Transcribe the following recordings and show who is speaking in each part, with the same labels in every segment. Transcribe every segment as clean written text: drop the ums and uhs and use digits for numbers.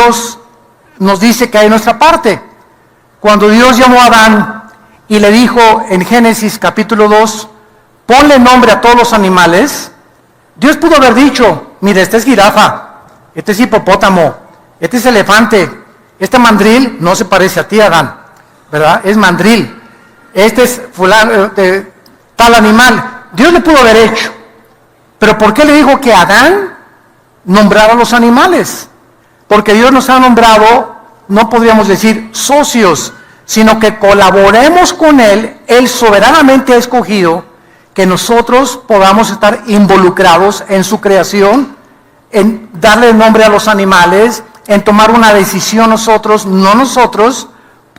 Speaker 1: Dios nos dice que hay nuestra parte. Cuando Dios llamó a Adán y le dijo en Génesis capítulo 2, ponle nombre a todos los animales, Dios pudo haber dicho, mire, este es jirafa, este es hipopótamo, este es elefante, este mandril no se parece a ti, Adán, ¿verdad? Es mandril, este es fulano, tal animal. Dios le pudo haber hecho, pero ¿por qué le dijo que Adán nombrara a los animales? Porque Dios nos ha nombrado, no podríamos decir socios, sino que colaboremos con Él. Él soberanamente ha escogido que nosotros podamos estar involucrados en su creación, en darle nombre a los animales, en tomar una decisión nosotros, no nosotros,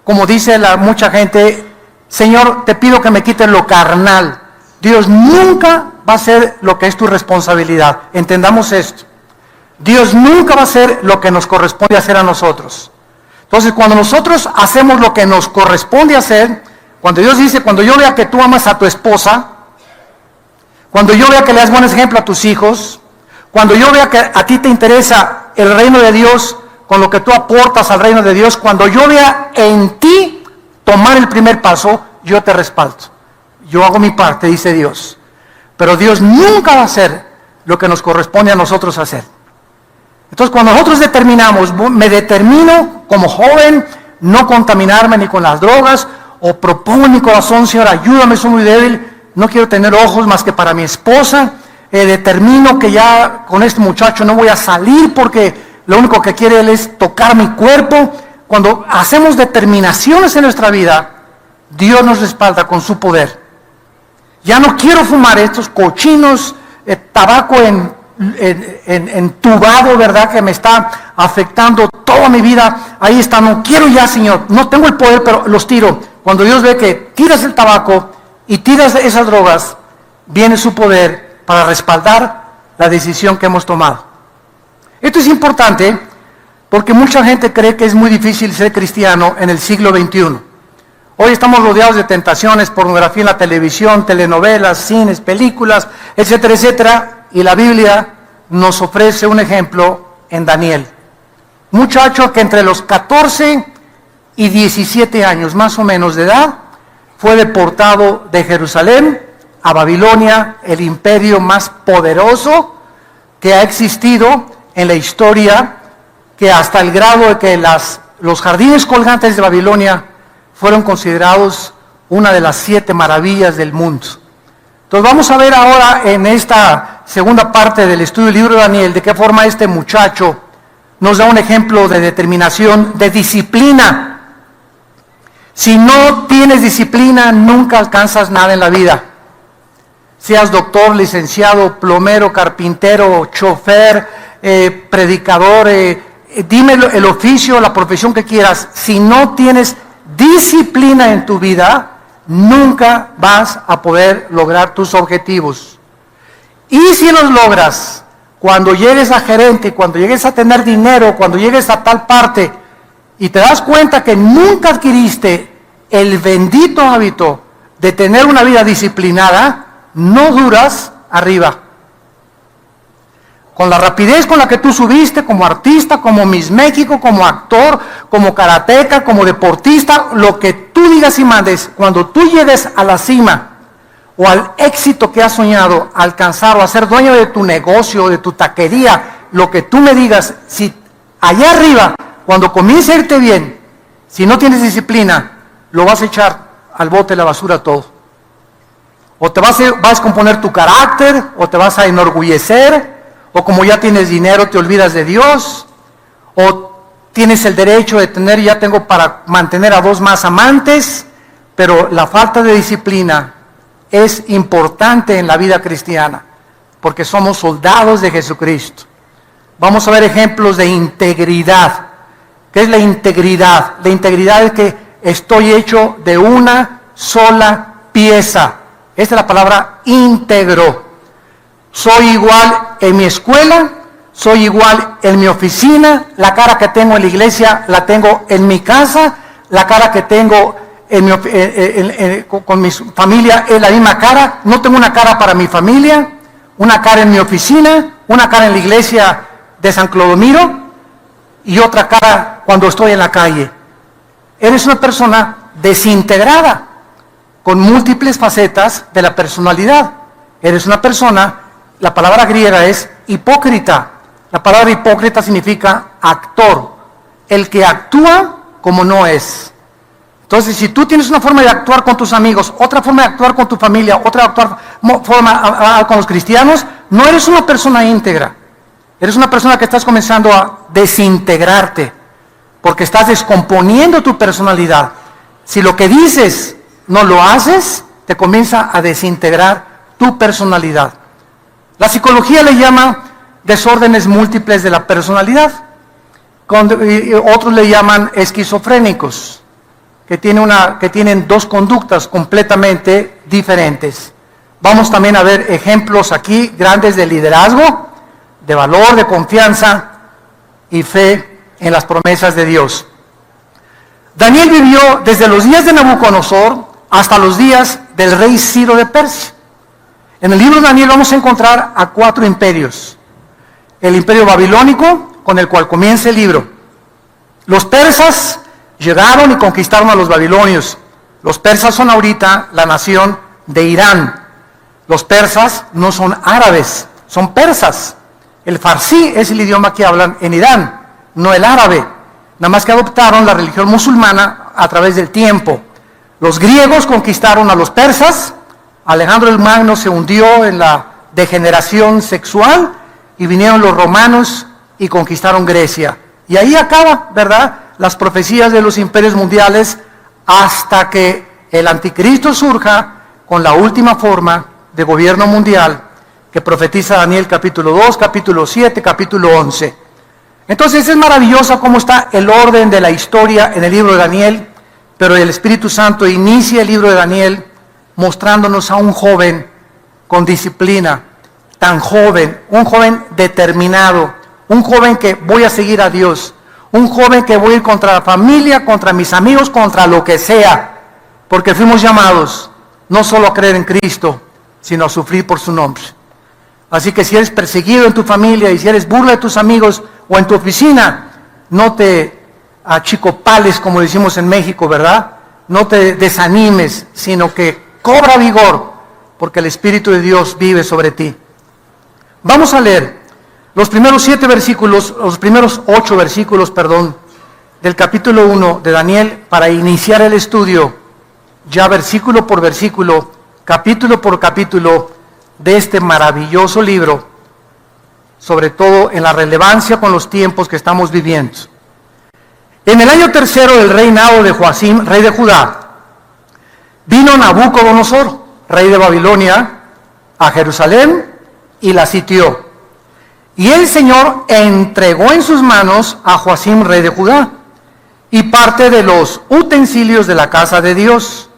Speaker 1: como dice mucha gente, Señor, te pido que me quites lo carnal. Dios nunca va a hacer lo que es tu responsabilidad. Entendamos esto. Dios nunca va a hacer lo que nos corresponde hacer a nosotros. Entonces, cuando nosotros hacemos lo que nos corresponde hacer, cuando Dios dice, cuando yo vea que tú amas a tu esposa, cuando yo vea que le das buen ejemplo a tus hijos, cuando yo vea que a ti te interesa el reino de Dios, con lo que tú aportas al reino de Dios, cuando yo vea en ti tomar el primer paso, yo te respaldo. Yo hago mi parte, dice Dios. Pero Dios nunca va a hacer lo que nos corresponde a nosotros hacer. Entonces, cuando nosotros determinamos, me determino como joven, no contaminarme ni con las drogas, o propongo en mi corazón, Señor, ayúdame, soy muy débil, no quiero tener ojos más que para mi esposa, determino que ya con este muchacho no voy a salir porque lo único que quiere él es tocar mi cuerpo. Cuando hacemos determinaciones en nuestra vida, Dios nos respalda con su poder. Ya no quiero fumar estos cochinos, tabaco entubado, ¿verdad? Que me está afectando toda mi vida. Ahí está, no quiero ya, Señor. No tengo el poder, pero los tiro. Cuando Dios ve que tiras el tabaco y tiras esas drogas, viene su poder para respaldar la decisión que hemos tomado. Esto es importante porque mucha gente cree que es muy difícil ser cristiano en el siglo XXI. Hoy estamos rodeados de tentaciones, pornografía en la televisión, telenovelas, cines, películas, etcétera, etcétera. Y la Biblia nos ofrece un ejemplo en Daniel. Muchacho que entre los 14 y 17 años más o menos de edad, fue deportado de Jerusalén a Babilonia, el imperio más poderoso que ha existido en la historia, que hasta el grado de que los jardines colgantes de Babilonia fueron considerados una de las 7 maravillas del mundo. Entonces vamos a ver ahora en esta segunda parte del estudio del libro de Daniel, de qué forma este muchacho nos da un ejemplo de determinación, de disciplina. Si no tienes disciplina, nunca alcanzas nada en la vida. Seas doctor, licenciado, plomero, carpintero, chofer, predicador, dime el oficio, la profesión que quieras. Si no tienes disciplina en tu vida, nunca vas a poder lograr tus objetivos. Y si los logras, cuando llegues a gerente, cuando llegues a tener dinero, cuando llegues a tal parte, y te das cuenta que nunca adquiriste el bendito hábito de tener una vida disciplinada, no duras arriba. Con la rapidez con la que tú subiste como artista, como Miss México, como actor, como karateca, como deportista, lo que tú digas y mandes, cuando tú llegues a la cima o al éxito que has soñado, alcanzar o a ser dueño de tu negocio, de tu taquería, lo que tú me digas, si allá arriba, cuando comience a irte bien, si no tienes disciplina, lo vas a echar al bote de la basura todo. O te vas a descomponer tu carácter, o te vas a enorgullecer, o como ya tienes dinero te olvidas de Dios, o tienes el derecho de tener, ya tengo para mantener a 2 más amantes, pero la falta de disciplina es importante en la vida cristiana, porque somos soldados de Jesucristo. Vamos a ver ejemplos de integridad. ¿Qué es la integridad? La integridad es que estoy hecho de una sola pieza. Esta es la palabra íntegro. Soy igual en mi escuela, soy igual en mi oficina, la cara que tengo en la iglesia la tengo en mi casa, la cara que tengo con mi familia es la misma cara, no tengo una cara para mi familia, una cara en mi oficina, una cara en la iglesia de San Clodomiro. y otra cara cuando estoy en la calle. Eres una persona desintegrada, con múltiples facetas de la personalidad. Eres una persona, la palabra griega es hipócrita. La palabra hipócrita significa actor, el que actúa como no es. Entonces, si tú tienes una forma de actuar con tus amigos, otra forma de actuar con tu familia, otra forma con los cristianos, no eres una persona íntegra. Eres una persona que estás comenzando a desintegrarte, porque estás descomponiendo tu personalidad. Si lo que dices no lo haces, te comienza a desintegrar tu personalidad. La psicología le llama desórdenes múltiples de la personalidad. Otros le llaman esquizofrénicos, que tienen dos conductas completamente diferentes. Vamos también a ver ejemplos aquí grandes de liderazgo, de valor, de confianza y fe en las promesas de Dios. Daniel vivió desde los días de Nabucodonosor hasta los días del rey Ciro de Persia. En el libro de Daniel vamos a encontrar a 4 imperios. El imperio babilónico, con el cual comienza el libro. Los persas llegaron y conquistaron a los babilonios. Los persas son ahorita la nación de Irán. Los persas no son árabes, son persas. El farsí es el idioma que hablan en Irán, no el árabe. Nada más que adoptaron la religión musulmana a través del tiempo. Los griegos conquistaron a los persas. Alejandro el Magno se hundió en la degeneración sexual y vinieron los romanos y conquistaron Grecia. Y ahí acaba, ¿verdad?, las profecías de los imperios mundiales hasta que el anticristo surja con la última forma de gobierno mundial que profetiza Daniel capítulo 2, capítulo 7, capítulo 11. Entonces es maravilloso cómo está el orden de la historia en el libro de Daniel, pero el Espíritu Santo inicia el libro de Daniel mostrándonos a un joven con disciplina, tan joven, un joven determinado, un joven que voy a seguir a Dios, un joven que voy a ir contra la familia, contra mis amigos, contra lo que sea, porque fuimos llamados no solo a creer en Cristo, sino a sufrir por su nombre. Así que si eres perseguido en tu familia y si eres burla de tus amigos o en tu oficina, no te achicopales, como decimos en México, ¿verdad? No te desanimes, sino que cobra vigor, porque el Espíritu de Dios vive sobre ti. Vamos a leer los primeros 8 versículos, del capítulo 1 de Daniel para iniciar el estudio, ya versículo por versículo, capítulo por capítulo, de este maravilloso libro, sobre todo en la relevancia con los tiempos que estamos viviendo. En el año 3 del reinado de Joacim, rey de Judá, vino Nabucodonosor, rey de Babilonia, a Jerusalén y la sitió. Y el Señor entregó en sus manos a Joacim, rey de Judá, y parte de los utensilios de la casa de Dios,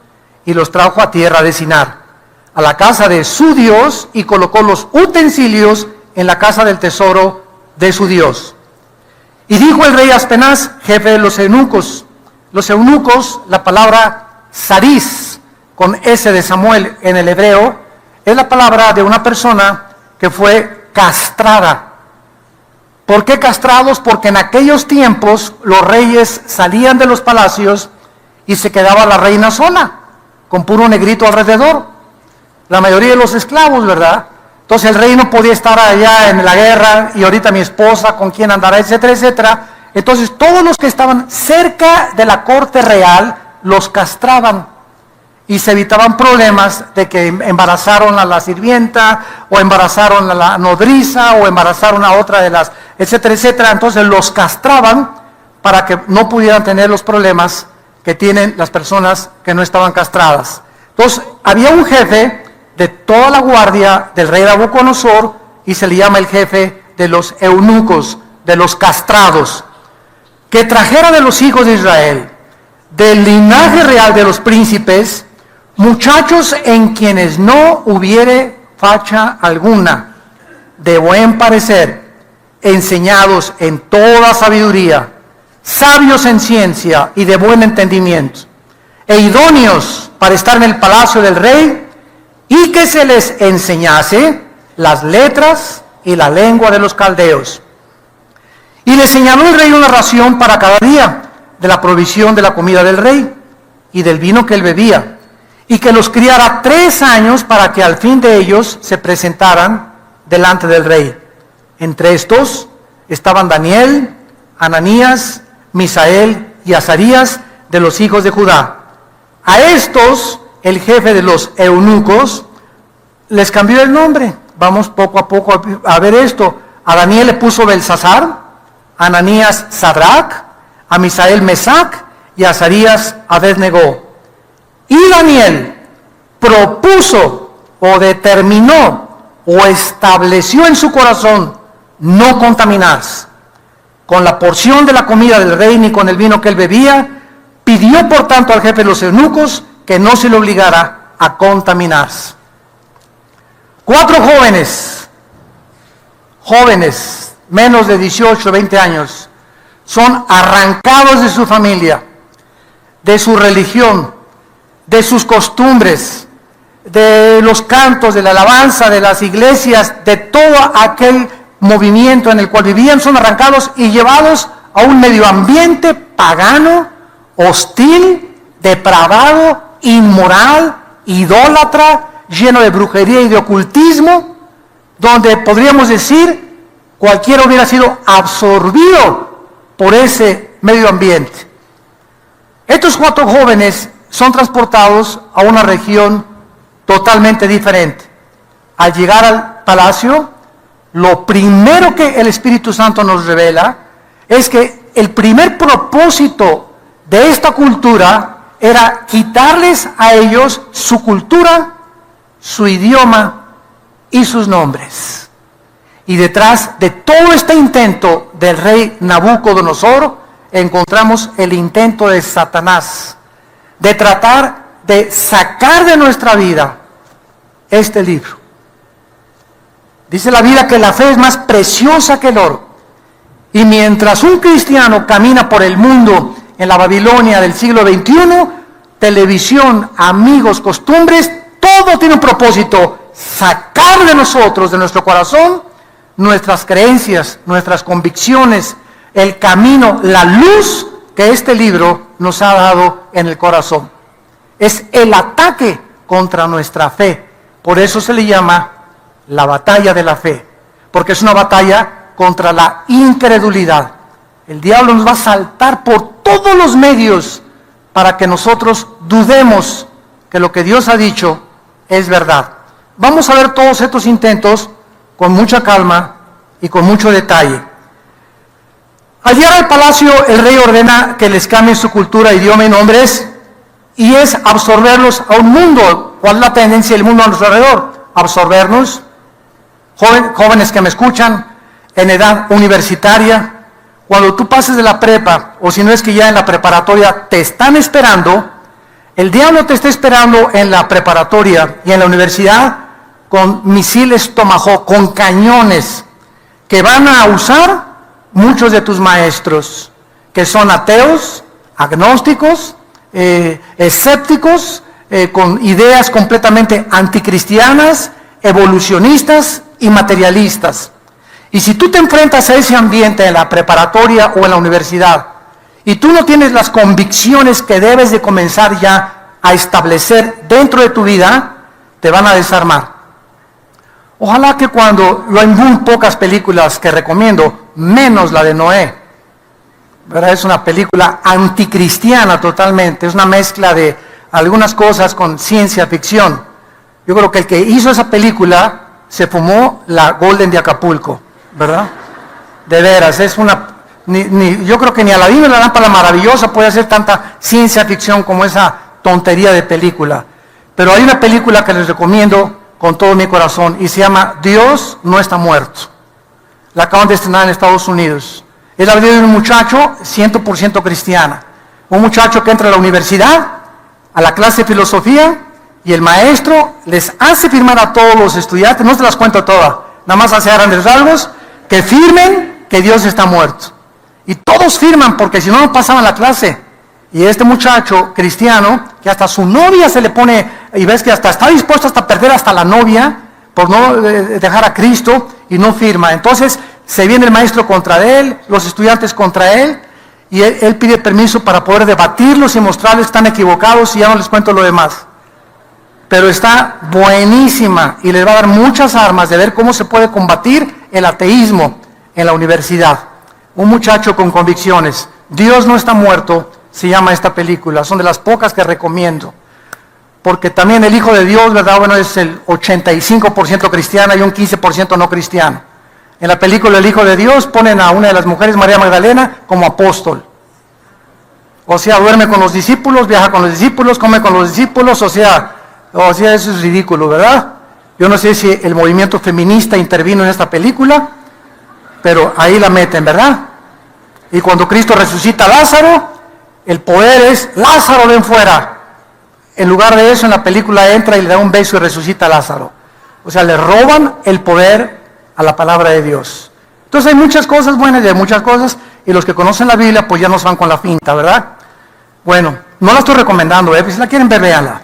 Speaker 1: y los trajo a tierra de Sinar, a la casa de su Dios, y colocó los utensilios en la casa del tesoro de su Dios. Y dijo el rey Aspenaz, jefe de los eunucos, la palabra Sarís, con S de Samuel en el hebreo, es la palabra de una persona que fue castrada. ¿Por qué castrados? Porque en aquellos tiempos los reyes salían de los palacios y se quedaba la reina sola, con puro negrito alrededor. La mayoría de los esclavos, ¿verdad? Entonces el rey no podía estar allá en la guerra y ahorita mi esposa, con quién andará, etcétera, etcétera. Entonces todos los que estaban cerca de la corte real los castraban y se evitaban problemas de que embarazaron a la sirvienta o embarazaron a la nodriza o embarazaron a otra de las, etcétera, etcétera. Entonces los castraban para que no pudieran tener los problemas que tienen las personas que no estaban castradas. Entonces había un jefe de toda la guardia del rey Nabucodonosor y se le llama el jefe de los eunucos, de los castrados, que trajera de los hijos de Israel, del linaje real de los príncipes, muchachos en quienes no hubiere facha alguna, de buen parecer, enseñados en toda sabiduría, sabios en ciencia y de buen entendimiento, e idóneos para estar en el palacio del rey, y que se les enseñase las letras y la lengua de los caldeos. Y le señaló el rey una ración para cada día de la provisión de la comida del rey y del vino que él bebía, y que los criara 3 años para que al fin de ellos se presentaran delante del rey. Entre estos estaban Daniel, Ananías, Misael y Azarías de los hijos de Judá. A estos, el jefe de los eunucos les cambió el nombre. Vamos poco a poco a ver esto. A Daniel le puso Belsasar, a Ananías Sadrac, a Misael Mesac y a Azarías Abednego. Y Daniel propuso o determinó o estableció en su corazón no contaminarse con la porción de la comida del rey ni con el vino que él bebía. Pidió por tanto al jefe de los eunucos que no se le obligara a contaminarse. 4 jóvenes, menos de 18, 20 años, son arrancados de su familia, de su religión, de sus costumbres, de los cantos, de la alabanza, de las iglesias, de todo aquel movimiento en el cual vivían. Son arrancados y llevados a un medio ambiente pagano, hostil, depravado, inmoral, idólatra, lleno de brujería y de ocultismo, donde podríamos decir cualquiera hubiera sido absorbido por ese medio ambiente. Estos 4 jóvenes son transportados a una región totalmente diferente. Al llegar al palacio, lo primero que el Espíritu Santo nos revela es que el primer propósito de esta cultura era quitarles a ellos su cultura, su idioma y sus nombres. Y detrás de todo este intento del rey Nabucodonosor encontramos el intento de Satanás de tratar de sacar de nuestra vida este libro. Dice la Biblia que la fe es más preciosa que el oro. Y mientras un cristiano camina por el mundo en la Babilonia del siglo XXI, televisión, amigos, costumbres, todo tiene un propósito: sacar de nosotros, de nuestro corazón, nuestras creencias, nuestras convicciones, el camino, la luz que este libro nos ha dado en el corazón. Es el ataque contra nuestra fe. Por eso se le llama la batalla de la fe, porque es una batalla contra la incredulidad. El diablo nos va a saltar por todos los medios para que nosotros dudemos que lo que Dios ha dicho es verdad. Vamos a ver todos estos intentos con mucha calma y con mucho detalle. Al llegar al palacio, el rey ordena que les cambien su cultura, idioma y nombres, y es absorberlos a un mundo. ¿Cuál es la tendencia del mundo a nuestro alrededor? Absorbernos. Jóvenes que me escuchan, en edad universitaria, cuando tú pases de la prepa, o si no es que ya en la preparatoria te están esperando, el diablo te está esperando en la preparatoria y en la universidad con misiles Tomahawk, con cañones que van a usar muchos de tus maestros, que son ateos, agnósticos, escépticos, con ideas completamente anticristianas, evolucionistas y materialistas. Y si tú te enfrentas a ese ambiente en la preparatoria o en la universidad, y tú no tienes las convicciones que debes de comenzar ya a establecer dentro de tu vida, te van a desarmar. Ojalá que cuando, hay muy pocas películas que recomiendo, menos la de Noé, ¿verdad? Es una película anticristiana totalmente, es una mezcla de algunas cosas con ciencia ficción. Yo creo que el que hizo esa película se fumó la Golden de Acapulco, ¿verdad? De veras, es una... yo creo que ni Aladino la lámpara maravillosa puede hacer tanta ciencia ficción como esa tontería de película. Pero hay una película que les recomiendo con todo mi corazón y se llama Dios no está muerto. La acaban de estrenar en Estados Unidos. Es la vida de un muchacho 100% cristiana. Un muchacho que entra a la universidad, a la clase de filosofía, y el maestro les hace firmar a todos los estudiantes, no se las cuento todas, nada más hace grandes rasgos, que firmen que Dios está muerto. Y todos firman porque si no, no pasaban la clase. Y este muchacho cristiano, que hasta su novia se le pone, y ves que hasta está dispuesto hasta perder hasta la novia, por no dejar a Cristo, y no firma. Entonces se viene el maestro contra él, los estudiantes contra él, y él pide permiso para poder debatirlos y mostrarles que están equivocados, y ya no les cuento lo demás. Pero está buenísima y les va a dar muchas armas de ver cómo se puede combatir el ateísmo en la universidad. Un muchacho con convicciones. Dios no está muerto, se llama esta película. Son de las pocas que recomiendo. Porque también el Hijo de Dios, ¿verdad? Bueno, es el 85% cristiano y un 15% no cristiano. En la película El Hijo de Dios ponen a una de las mujeres, María Magdalena, como apóstol. O sea, duerme con los discípulos, viaja con los discípulos, come con los discípulos, o sea, eso es ridículo, ¿verdad? Yo no sé si el movimiento feminista intervino en esta película, pero ahí la meten, ¿verdad? Y cuando Cristo resucita a Lázaro, el poder es, Lázaro, ven fuera. En lugar de eso, en la película entra y le da un beso y resucita a Lázaro. O sea, le roban el poder a la palabra de Dios. Entonces hay muchas cosas buenas y hay muchas cosas, y los que conocen la Biblia, pues ya nos van con la finta, ¿verdad? Bueno, no la estoy recomendando, si la quieren ver, véanla.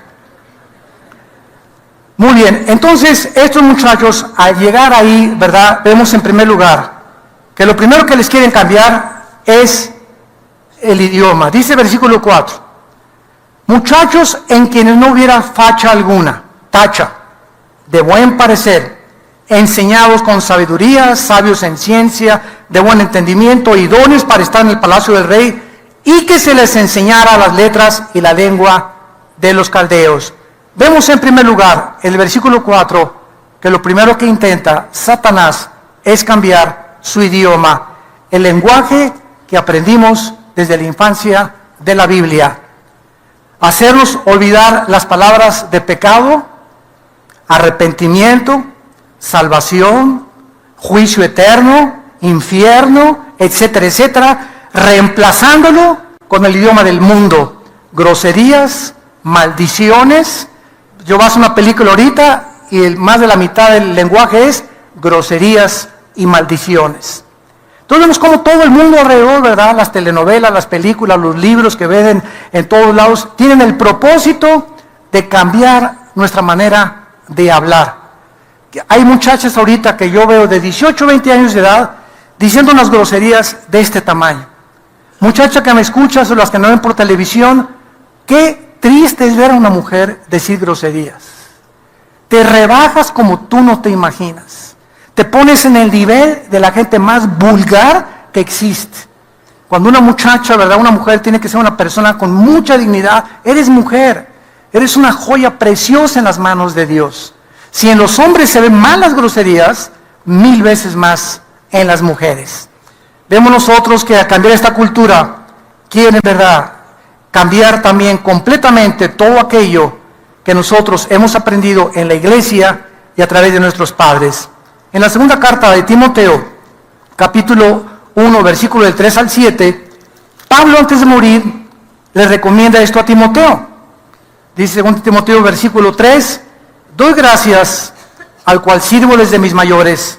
Speaker 1: Muy bien, entonces estos muchachos al llegar ahí, ¿verdad? Vemos en primer lugar que lo primero que les quieren cambiar es el idioma. Dice versículo 4, muchachos en quienes no hubiera facha alguna, tacha, de buen parecer, enseñados con sabiduría, sabios en ciencia, de buen entendimiento, idóneos para estar en el palacio del rey, y que se les enseñara las letras y la lengua de los caldeos. Vemos en primer lugar, en el versículo 4, que lo primero que intenta Satanás es cambiar su idioma, el lenguaje que aprendimos desde la infancia de la Biblia. Hacernos olvidar las palabras de pecado, arrepentimiento, salvación, juicio eterno, infierno, etcétera, etcétera, reemplazándolo con el idioma del mundo, groserías, maldiciones. Yo vas a una película ahorita y más de la mitad del lenguaje es groserías y maldiciones. Entonces vemos como todo el mundo alrededor, ¿verdad? Las telenovelas, las películas, los libros que ven en todos lados, tienen el propósito de cambiar nuestra manera de hablar. Hay muchachas ahorita que yo veo de 18 o 20 años de edad diciendo unas groserías de este tamaño. Muchacha que me escuchas o las que no ven por televisión, qué triste es ver a una mujer decir groserías. Te rebajas como tú no te imaginas. Te pones en el nivel de la gente más vulgar que existe. Cuando una muchacha, ¿verdad? Una mujer tiene que ser una persona con mucha dignidad. Eres mujer. Eres una joya preciosa en las manos de Dios. Si en los hombres se ven mal las groserías, 1000 veces más en las mujeres. Vemos nosotros que al cambiar esta cultura, quieren, ¿verdad?, cambiar también completamente todo aquello que nosotros hemos aprendido en la iglesia y a través de nuestros padres. En la segunda carta de Timoteo, capítulo 1, versículo del 3 al 7, Pablo antes de morir le recomienda esto a Timoteo. Dice 2 Timoteo, versículo 3, doy gracias al cual sirvo desde mis mayores,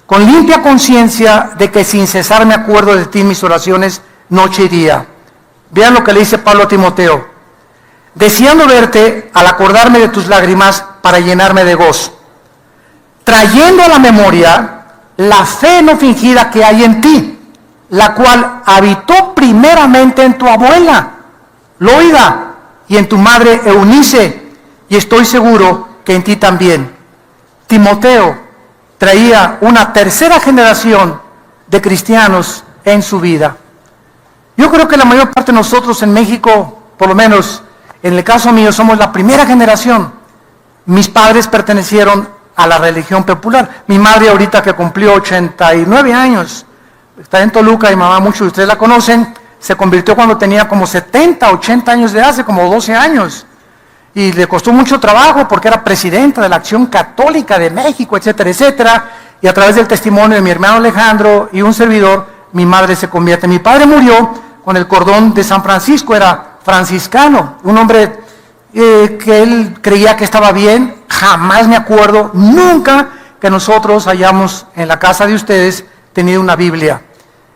Speaker 1: con limpia conciencia de que sin cesar me acuerdo de ti en mis oraciones noche y día. Vean lo que le dice Pablo a Timoteo. Deseando verte al acordarme de tus lágrimas para llenarme de gozo, trayendo a la memoria la fe no fingida que hay en ti, la cual habitó primeramente en tu abuela, Loida, y en tu madre Eunice, y estoy seguro que en ti también. Timoteo traía una tercera generación de cristianos en su vida. Yo creo que la mayor parte de nosotros en México, por lo menos en el caso mío, somos la primera generación. Mis padres pertenecieron a la religión popular. Mi madre ahorita que cumplió 89 años, está en Toluca y mamá, muchos de ustedes la conocen, se convirtió cuando tenía como 70, 80 años de edad, hace como 12 años. Y le costó mucho trabajo porque era presidenta de la Acción Católica de México, etcétera, etcétera. Y a través del testimonio de mi hermano Alejandro y un servidor, mi madre se convierte. Mi padre murió con el cordón de San Francisco, era franciscano, un hombre que él creía que estaba bien. Jamás me acuerdo, nunca que nosotros hayamos en la casa de ustedes tenido una Biblia.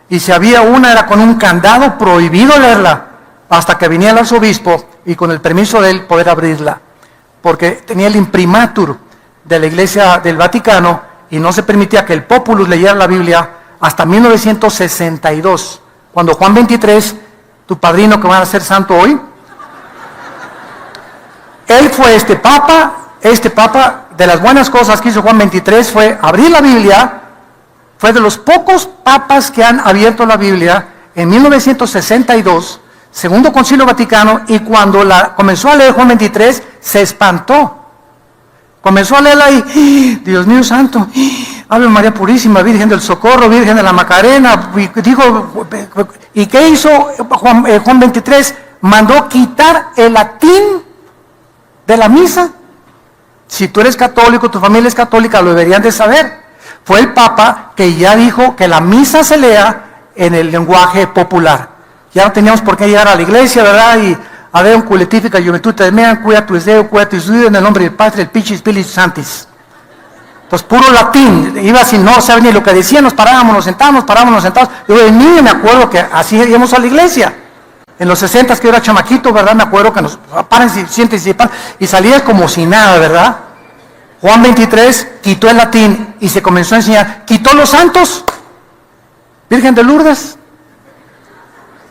Speaker 1: Y si había una, era con un candado, prohibido leerla, hasta que viniera el arzobispo y con el permiso de él poder abrirla, porque tenía el imprimatur de la Iglesia del Vaticano y no se permitía que el populus leyera la Biblia hasta 1962, cuando Juan 23, tu padrino que va a ser santo hoy, él fue este papa, de las buenas cosas que hizo Juan 23 fue abrir la Biblia, fue de los pocos papas que han abierto la Biblia en 1962, Segundo Concilio Vaticano, y cuando comenzó a leer Juan 23, se espantó. Comenzó a leerla y, Dios mío santo, Ave María Purísima, Virgen del Socorro, Virgen de la Macarena, ¿y qué hizo Juan 23? Mandó quitar el latín de la misa. Si tú eres católico, tu familia es católica, lo deberían de saber. Fue el Papa que ya dijo que la misa se lea en el lenguaje popular. Ya no teníamos por qué llegar a la iglesia, ¿verdad? Y a ver un culetífica juventud, te mean, cuida tu deseo, cuida tu estudio, en el nombre del Padre, del Pichi, Espíritu Santis. Entonces, puro latín, iba sin no saber ni lo que decían, nos parábamos, nos sentábamos, Yo de niño me acuerdo que así íbamos a la iglesia. En los 60 que yo era chamaquito, ¿verdad? Me acuerdo que nos paren, siéntense, y salías como si nada, ¿verdad? Juan 23 quitó el latín y se comenzó a enseñar. Quitó los santos, Virgen de Lourdes.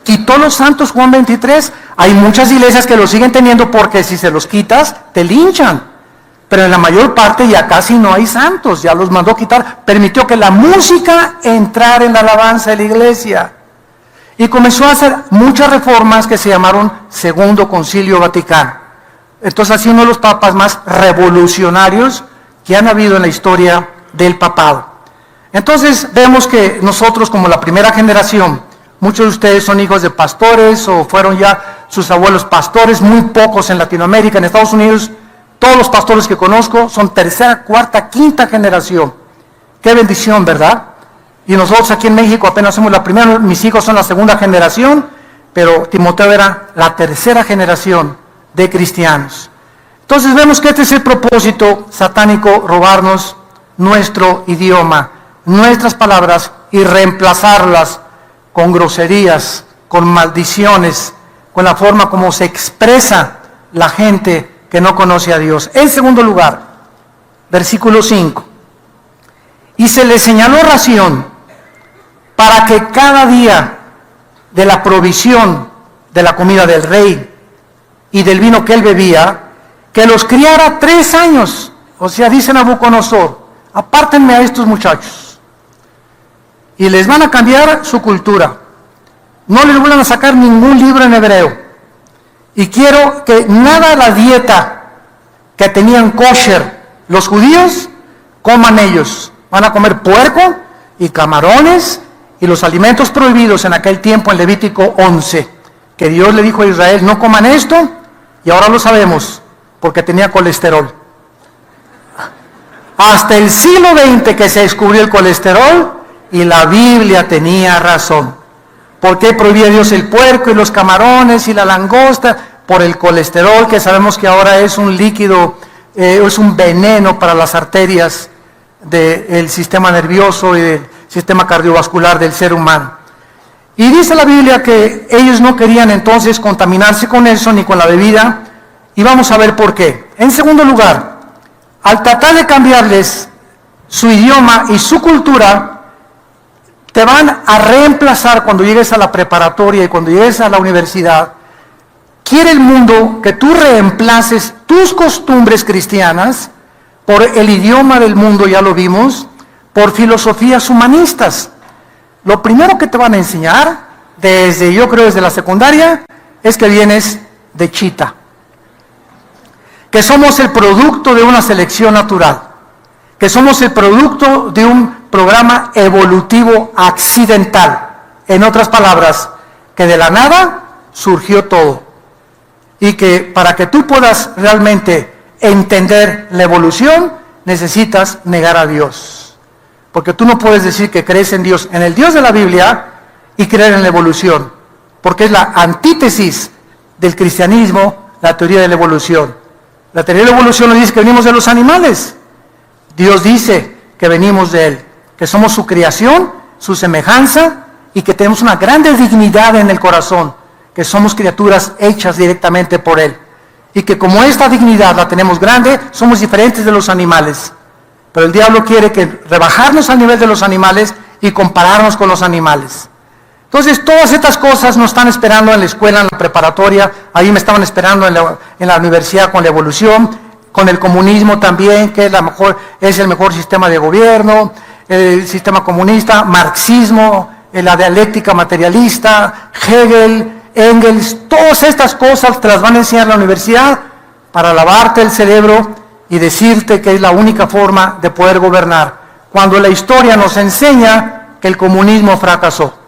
Speaker 1: Quitó los santos Juan 23. Hay muchas iglesias que lo siguen teniendo porque si se los quitas, te linchan. Pero en la mayor parte ya casi no hay santos, ya los mandó quitar. Permitió que la música entrara en la alabanza de la iglesia. Y comenzó a hacer muchas reformas que se llamaron Segundo Concilio Vaticano. Entonces, así uno de los papas más revolucionarios que han habido en la historia del papado. Entonces, vemos que nosotros, como la primera generación, muchos de ustedes son hijos de pastores o fueron ya sus abuelos pastores, muy pocos en Latinoamérica, en Estados Unidos. Todos los pastores que conozco son tercera, cuarta, quinta generación. Qué bendición, ¿verdad? Y nosotros aquí en México apenas somos la primera, mis hijos son la segunda generación, pero Timoteo era la tercera generación de cristianos. Entonces vemos que este es el propósito satánico, robarnos nuestro idioma, nuestras palabras y reemplazarlas con groserías, con maldiciones, con la forma como se expresa la gente que no conoce a Dios. En segundo lugar, versículo 5. Y se le señaló ración para que cada día de la provisión de la comida del rey y del vino que él bebía, que los criara 3 años. O sea, dice Nabucodonosor, apártenme a estos muchachos y les van a cambiar su cultura. No les vuelvan a sacar ningún libro en hebreo. Y quiero que nada de la dieta que tenían kosher los judíos, coman ellos. Van a comer puerco y camarones y los alimentos prohibidos en aquel tiempo en Levítico 11. Que Dios le dijo a Israel, no coman esto, y ahora lo sabemos, porque tenía colesterol. Hasta el siglo XX que se descubrió el colesterol, y la Biblia tenía razón. ¿Por qué prohibía Dios el puerco y los camarones y la langosta? Por el colesterol, que sabemos que ahora es un líquido, es un veneno para las arterias del sistema nervioso y del sistema cardiovascular del ser humano. Y dice la Biblia que ellos no querían entonces contaminarse con eso ni con la bebida, y vamos a ver por qué. En segundo lugar, al tratar de cambiarles su idioma y su cultura, te van a reemplazar cuando llegues a la preparatoria y cuando llegues a la universidad. Quiere el mundo que tú reemplaces tus costumbres cristianas por el idioma del mundo, ya lo vimos, por filosofías humanistas. Lo primero que te van a enseñar, yo creo desde la secundaria, es que vienes de chita. Que somos el producto de una selección natural. Que somos el producto de un programa evolutivo accidental. En otras palabras, que de la nada surgió todo. Y que para que tú puedas realmente entender la evolución, necesitas negar a Dios. Porque tú no puedes decir que crees en Dios, en el Dios de la Biblia, y creer en la evolución. Porque es la antítesis del cristianismo, la teoría de la evolución. La teoría de la evolución nos dice que venimos de los animales. Dios dice que venimos de Él, que somos su creación, su semejanza, y que tenemos una grande dignidad en el corazón, que somos criaturas hechas directamente por Él. Y que como esta dignidad la tenemos grande, somos diferentes de los animales. Pero el diablo quiere que rebajarnos al nivel de los animales y compararnos con los animales. Entonces, todas estas cosas nos están esperando en la escuela, en la preparatoria. Ahí me estaban esperando en la universidad con la evolución, con el comunismo también, que es el mejor sistema de gobierno, el sistema comunista, marxismo, la dialéctica materialista, Hegel, Engels. Todas estas cosas te las van a enseñar en la universidad para lavarte el cerebro y decirte que es la única forma de poder gobernar. Cuando la historia nos enseña que el comunismo fracasó.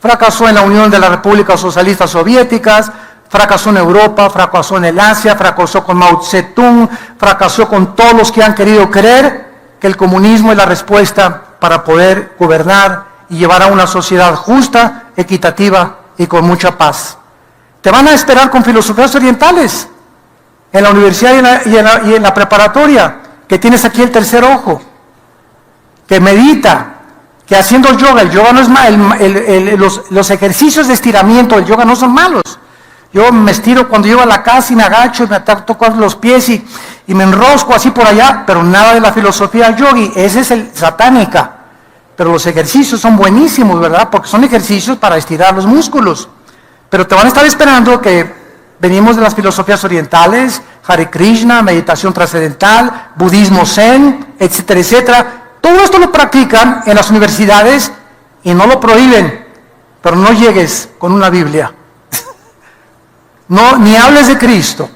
Speaker 1: Fracasó en la Unión de las Repúblicas Socialistas Soviéticas, fracasó en Europa, fracasó en el Asia, fracasó con Mao Zedong, fracasó con todos los que han querido creer que el comunismo es la respuesta para poder gobernar y llevar a una sociedad justa, equitativa y con mucha paz. Te van a esperar con filosofías orientales en la universidad y en la preparatoria, que tienes aquí el tercer ojo, que medita, que haciendo yoga, el yoga no es malo, los ejercicios de estiramiento del yoga no son malos. Yo me estiro cuando llego a la casa y me agacho y me toco los pies y me enrosco así por allá, pero nada de la filosofía yogi, esa es el satánica. Pero los ejercicios son buenísimos, ¿verdad? Porque son ejercicios para estirar los músculos. Pero te van a estar esperando que venimos de las filosofías orientales, Hare Krishna, meditación trascendental, budismo zen, etcétera, etcétera. Todo esto lo practican en las universidades y no lo prohíben, pero no llegues con una Biblia. No, ni hables de Cristo.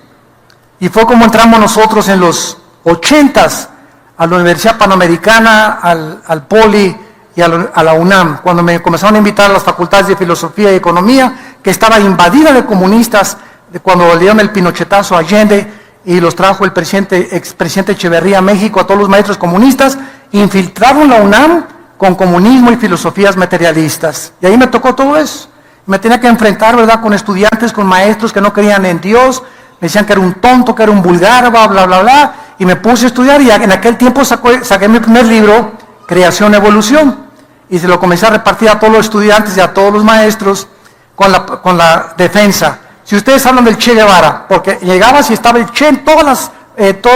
Speaker 1: Y fue como entramos nosotros en los 80s a la Universidad Panamericana, al Poli y a la UNAM, cuando me comenzaron a invitar a las facultades de Filosofía y Economía, que estaba invadida de comunistas, de cuando le dieron el pinochetazo a Allende y los trajo el expresidente Echeverría a México, a todos los maestros comunistas, infiltraron la UNAM con comunismo y filosofías materialistas. Y ahí me tocó todo eso. Me tenía que enfrentar, ¿verdad?, con estudiantes, con maestros que no creían en Dios, me decían que era un tonto, que era un vulgar, bla, bla, bla, bla, y me puse a estudiar y en aquel tiempo saqué mi primer libro, Creación y Evolución, y se lo comencé a repartir a todos los estudiantes y a todos los maestros con la defensa. Si ustedes hablan del Che Guevara, porque llegabas y estaba el Che en todos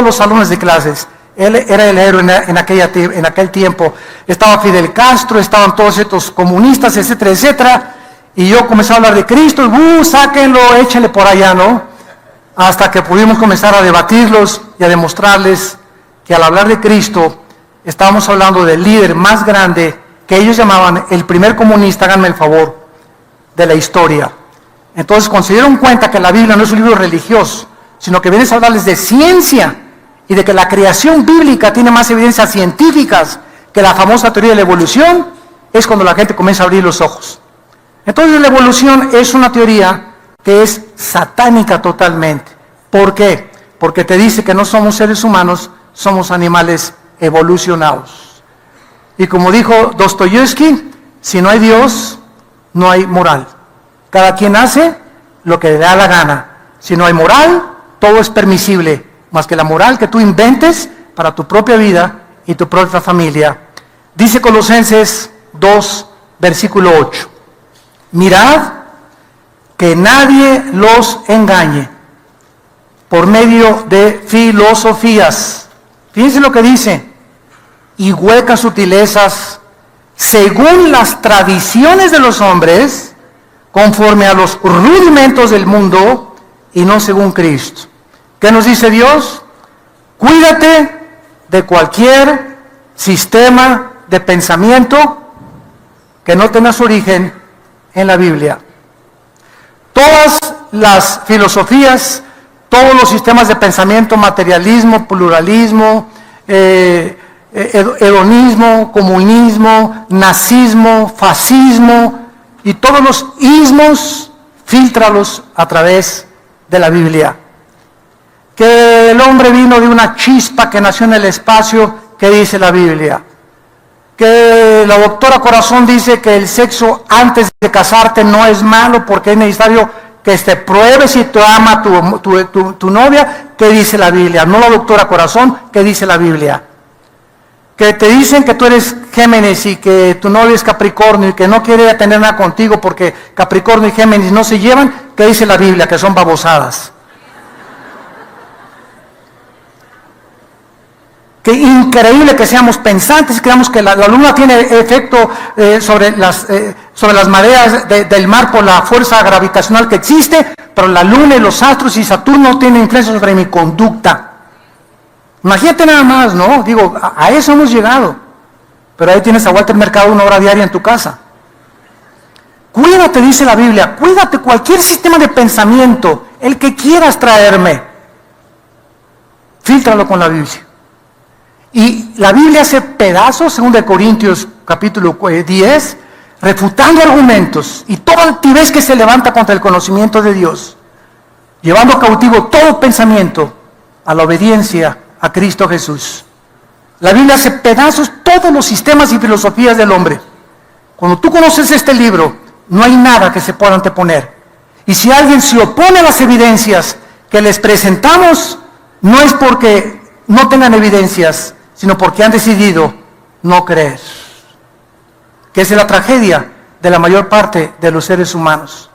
Speaker 1: los salones de clases, él era el héroe en aquel tiempo, estaba Fidel Castro, estaban todos estos comunistas, etcétera, etcétera, y yo comencé a hablar de Cristo, sáquenlo, échenle por allá, ¿no? Hasta que pudimos comenzar a debatirlos y a demostrarles que al hablar de Cristo, estábamos hablando del líder más grande, que ellos llamaban el primer comunista, háganme el favor, de la historia. Entonces, cuando se dieron cuenta que la Biblia no es un libro religioso, sino que vienes a hablarles de ciencia, y de que la creación bíblica tiene más evidencias científicas que la famosa teoría de la evolución, es cuando la gente comienza a abrir los ojos. Entonces la evolución es una teoría que es satánica totalmente. ¿Por qué? Porque te dice que no somos seres humanos, somos animales evolucionados. Y como dijo Dostoyevsky, si no hay Dios, no hay moral. Cada quien hace lo que le da la gana. Si no hay moral, todo es permisible, más que la moral que tú inventes para tu propia vida y tu propia familia. Dice Colosenses 2, versículo 8. Mirad que nadie los engañe por medio de filosofías. Fíjense lo que dice. Y huecas sutilezas según las tradiciones de los hombres, conforme a los rudimentos del mundo y no según Cristo. ¿Qué nos dice Dios? Cuídate de cualquier sistema de pensamiento que no tenga su origen en la Biblia. Todas las filosofías, todos los sistemas de pensamiento, materialismo, pluralismo, hedonismo, comunismo, nazismo, fascismo y todos los ismos, fíltralos a través de la Biblia. Que el hombre vino de una chispa que nació en el espacio, ¿qué dice la Biblia? Que la doctora Corazón dice que el sexo antes de casarte no es malo porque es necesario que te pruebes si te ama tu novia, ¿qué dice la Biblia? No la doctora Corazón, ¿qué dice la Biblia? Que te dicen que tú eres Géminis y que tu novio es Capricornio y que no quiere tener nada contigo porque Capricornio y Géminis no se llevan, ¿qué dice la Biblia? Que son babosadas. Que increíble que seamos pensantes y creamos que la luna tiene efecto sobre las mareas del mar por la fuerza gravitacional que existe, pero la luna y los astros y Saturno tienen influencia sobre mi conducta. Imagínate nada más, ¿no? Digo, a eso hemos llegado. Pero ahí tienes a Walter Mercado 1 hora diaria en tu casa. Cuídate, dice la Biblia, cuídate cualquier sistema de pensamiento, el que quieras traerme. Fíltralo con la Biblia. Y la Biblia hace pedazos, 2 Corintios capítulo 10, refutando argumentos y toda altivez que se levanta contra el conocimiento de Dios, llevando cautivo todo pensamiento a la obediencia a Cristo Jesús. La Biblia hace pedazos todos los sistemas y filosofías del hombre. Cuando tú conoces este libro, no hay nada que se pueda anteponer. Y si alguien se opone a las evidencias que les presentamos, no es porque no tengan evidencias, sino porque han decidido no creer. Que es la tragedia de la mayor parte de los seres humanos.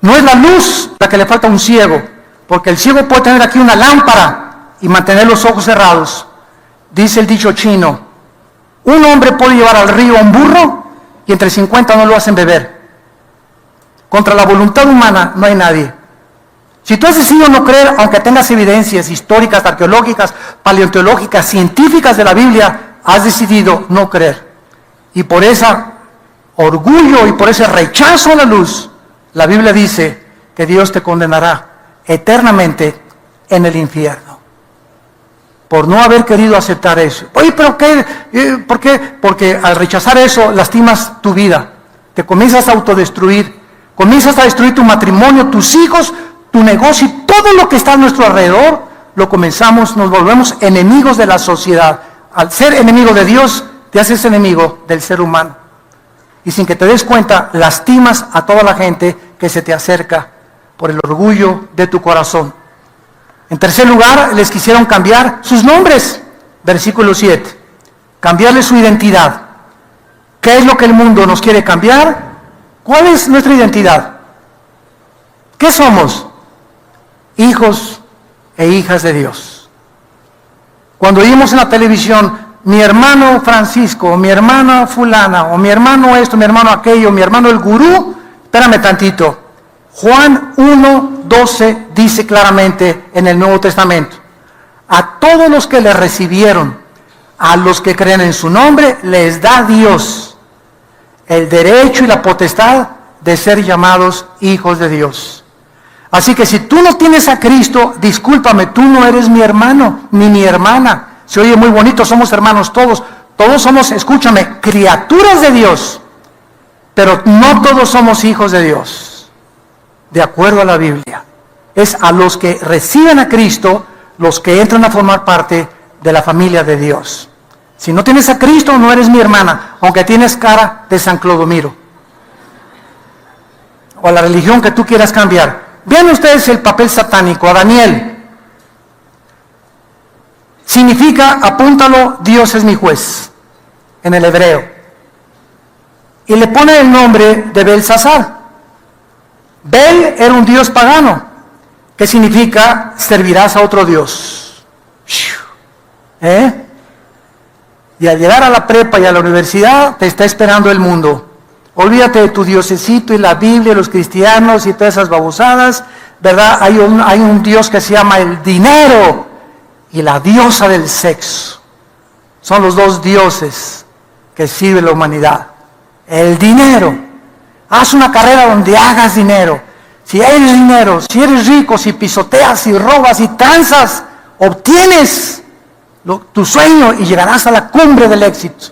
Speaker 1: No es la luz la que le falta a un ciego, porque el ciego puede tener aquí una lámpara y mantener los ojos cerrados. Dice el dicho chino, un hombre puede llevar al río a un burro y entre 50 no lo hacen beber. Contra la voluntad humana no hay nadie. Si tú has decidido no creer, aunque tengas evidencias históricas, arqueológicas, paleontológicas, científicas de la Biblia, has decidido no creer. Y por ese orgullo y por ese rechazo a la luz, la Biblia dice que Dios te condenará eternamente en el infierno. Por no haber querido aceptar eso. Oye, ¿pero qué? ¿Por qué? Porque al rechazar eso, lastimas tu vida. Te comienzas a autodestruir. Comienzas a destruir tu matrimonio, tus hijos, tu negocio y todo lo que está a nuestro alrededor. Nos volvemos enemigos de la sociedad. Al ser enemigo de Dios, te haces enemigo del ser humano. Y sin que te des cuenta, lastimas a toda la gente que se te acerca por el orgullo de tu corazón. En tercer lugar, les quisieron cambiar sus nombres. Versículo 7. Cambiarles su identidad. ¿Qué es lo que el mundo nos quiere cambiar? ¿Cuál es nuestra identidad? ¿Qué somos? Hijos e hijas de Dios. Cuando oímos en la televisión, mi hermano Francisco, o mi hermana fulana, o mi hermano esto, mi hermano aquello, mi hermano el gurú, espérame tantito. Juan 1:12 dice claramente en el Nuevo Testamento, a todos los que le recibieron, a los que creen en su nombre, les da Dios el derecho y la potestad de ser llamados hijos de Dios. Así que si tú no tienes a Cristo, discúlpame, tú no eres mi hermano, ni mi hermana. Se oye muy bonito, somos hermanos todos. Todos somos, escúchame, criaturas de Dios. Pero no todos somos hijos de Dios, de acuerdo a la Biblia. Es a los que reciben a Cristo, los que entran a formar parte de la familia de Dios. Si no tienes a Cristo, no eres mi hermana, aunque tienes cara de San Clodomiro. O a la religión que tú quieras cambiar. Vean ustedes el papel satánico, a Daniel. Significa, apúntalo, Dios es mi juez, en el hebreo. Y le pone el nombre de Belsasar. Bel era un dios pagano, que significa servirás a otro dios. Y al llegar a la prepa y a la universidad, te está esperando el mundo. Olvídate de tu diosecito y la Biblia, los cristianos y todas esas babosadas, ¿verdad? Hay un Dios que se llama el dinero y la diosa del sexo. Son los dos dioses que sirve la humanidad. El dinero. Haz una carrera donde hagas dinero. Si eres dinero, si eres rico, si pisoteas, si robas y tranzas, obtienes tu sueño y llegarás a la cumbre del éxito.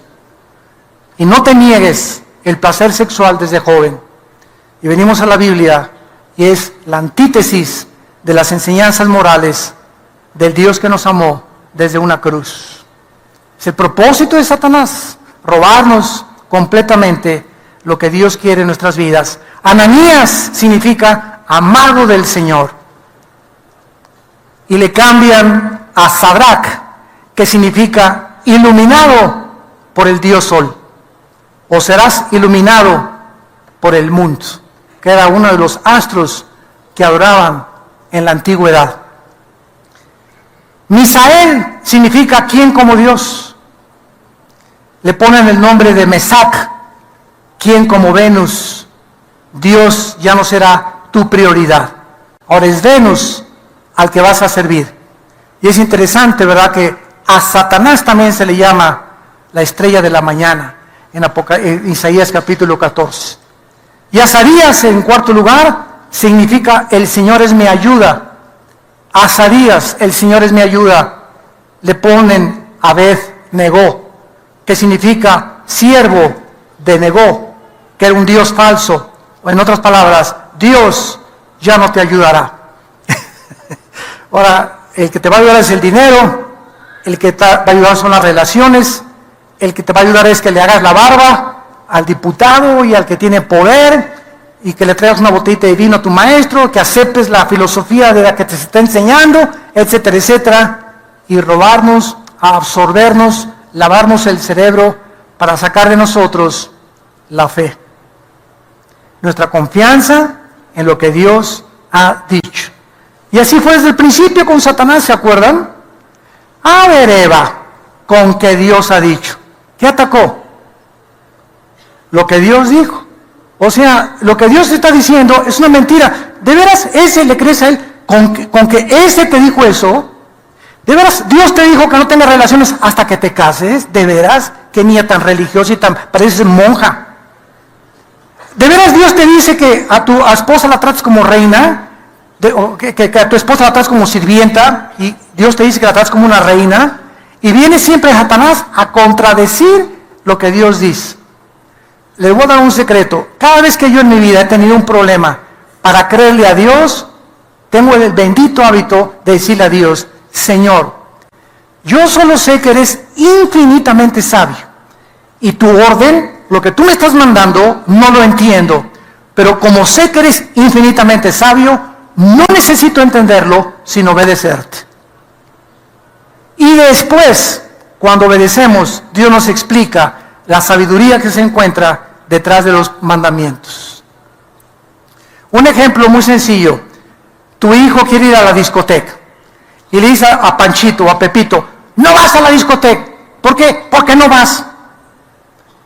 Speaker 1: Y no te niegues el placer sexual desde joven. Y venimos a la Biblia y es la antítesis de las enseñanzas morales del Dios que nos amó desde una cruz. Es el propósito de Satanás, robarnos completamente lo que Dios quiere en nuestras vidas. Ananías significa amado del Señor. Y le cambian a Sadrach, que significa iluminado por el Dios Sol. O serás iluminado por el mundo, que era uno de los astros que adoraban en la antigüedad. Misael significa ¿quién como Dios? Le ponen el nombre de Mesac, ¿quién como Venus? Dios ya no será tu prioridad. Ahora es Venus al que vas a servir. Y es interesante, ¿verdad?, que a Satanás también se le llama la estrella de la mañana, en Isaías capítulo 14. Y Azarías, en cuarto lugar, significa el Señor es mi ayuda. Azarías, el Señor es mi ayuda. Le ponen Abed-Negó, que significa siervo de Negó, que era un Dios falso. O en otras palabras, Dios ya no te ayudará. Ahora, el que te va a ayudar es el dinero, el que te va a ayudar son las relaciones, el que te va a ayudar es que le hagas la barba al diputado y al que tiene poder, y que le traigas una botellita de vino a tu maestro, que aceptes la filosofía de la que te está enseñando, etcétera, etcétera, y robarnos, absorbernos, lavarnos el cerebro para sacar de nosotros la fe, nuestra confianza en lo que Dios ha dicho. Y así fue desde el principio con Satanás, ¿se acuerdan? A ver, Eva, con que Dios ha dicho. ¿Qué atacó? Lo que Dios dijo. O sea, lo que Dios está diciendo es una mentira. ¿De veras ese le crees a él? Con que ese te dijo eso. ¿De veras Dios te dijo que no tengas relaciones hasta que te cases? ¿De veras? Qué niña tan religiosa y tan pareces monja. ¿De veras Dios te dice que a tu esposa la trates como reina? Que a tu esposa la trates como sirvienta, y Dios te dice que la trates como una reina, y viene siempre Satanás a contradecir lo que Dios dice. Les voy a dar un secreto. Cada vez que yo en mi vida he tenido un problema para creerle a Dios, tengo el bendito hábito de decirle a Dios: Señor, yo solo sé que eres infinitamente sabio, y tu orden, lo que tú me estás mandando, no lo entiendo, pero como sé que eres infinitamente sabio, no necesito entenderlo, sino obedecerte. Y después, cuando obedecemos, Dios nos explica la sabiduría que se encuentra detrás de los mandamientos. Un ejemplo muy sencillo: tu hijo quiere ir a la discoteca y le dice a Panchito o a Pepito: no vas a la discoteca. ¿Por qué? Porque no vas.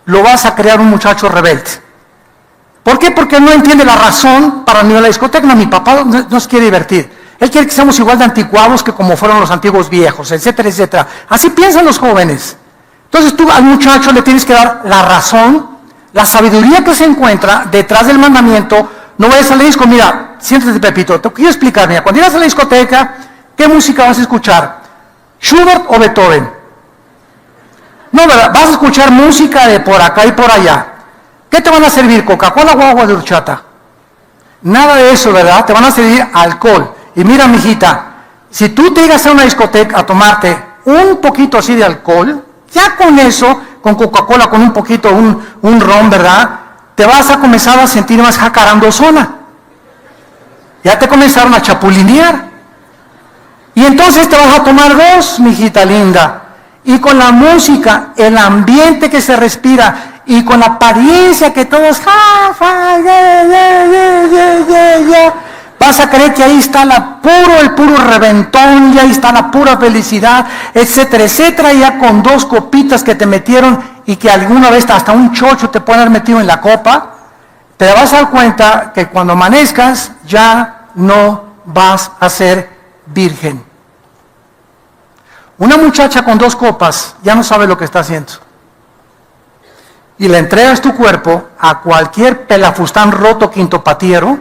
Speaker 1: Lo vas a crear un muchacho rebelde. ¿Por qué? Porque no entiende la razón para no ir a la discoteca. No, mi papá no se quiere divertir. Él quiere que seamos igual de anticuados que como fueron los antiguos viejos, etcétera, etcétera. Así piensan los jóvenes. Entonces tú al muchacho le tienes que dar la razón, la sabiduría que se encuentra detrás del mandamiento. No vayas a la disco, mira, siéntate, Pepito, te quiero explicar, mira, cuando llegas a la discoteca, ¿qué música vas a escuchar? ¿Schubert o Beethoven? No, ¿verdad? Vas a escuchar música de por acá y por allá. ¿Qué te van a servir? ¿Coca-Cola o agua de horchata? Nada de eso, ¿verdad? Te van a servir alcohol. Y mira, mijita, si tú te llegas a una discoteca a tomarte un poquito así de alcohol, ya con eso, con Coca-Cola, con un poquito, un ron, ¿verdad?, te vas a comenzar a sentir más jacarandozona. Ya te comenzaron a chapulinear. Y entonces te vas a tomar dos, mijita linda. Y con la música, el ambiente que se respira, y con la apariencia que todos vas a creer que ahí está el puro reventón, y ahí está la pura felicidad, etcétera, etcétera. Y ya con dos copitas que te metieron, y que alguna vez hasta un chocho te pueden haber metido en la copa, te vas a dar cuenta que cuando amanezcas ya no vas a ser virgen. Una muchacha con dos copas ya no sabe lo que está haciendo. Y le entregas tu cuerpo a cualquier pelafustán roto quintopatiero,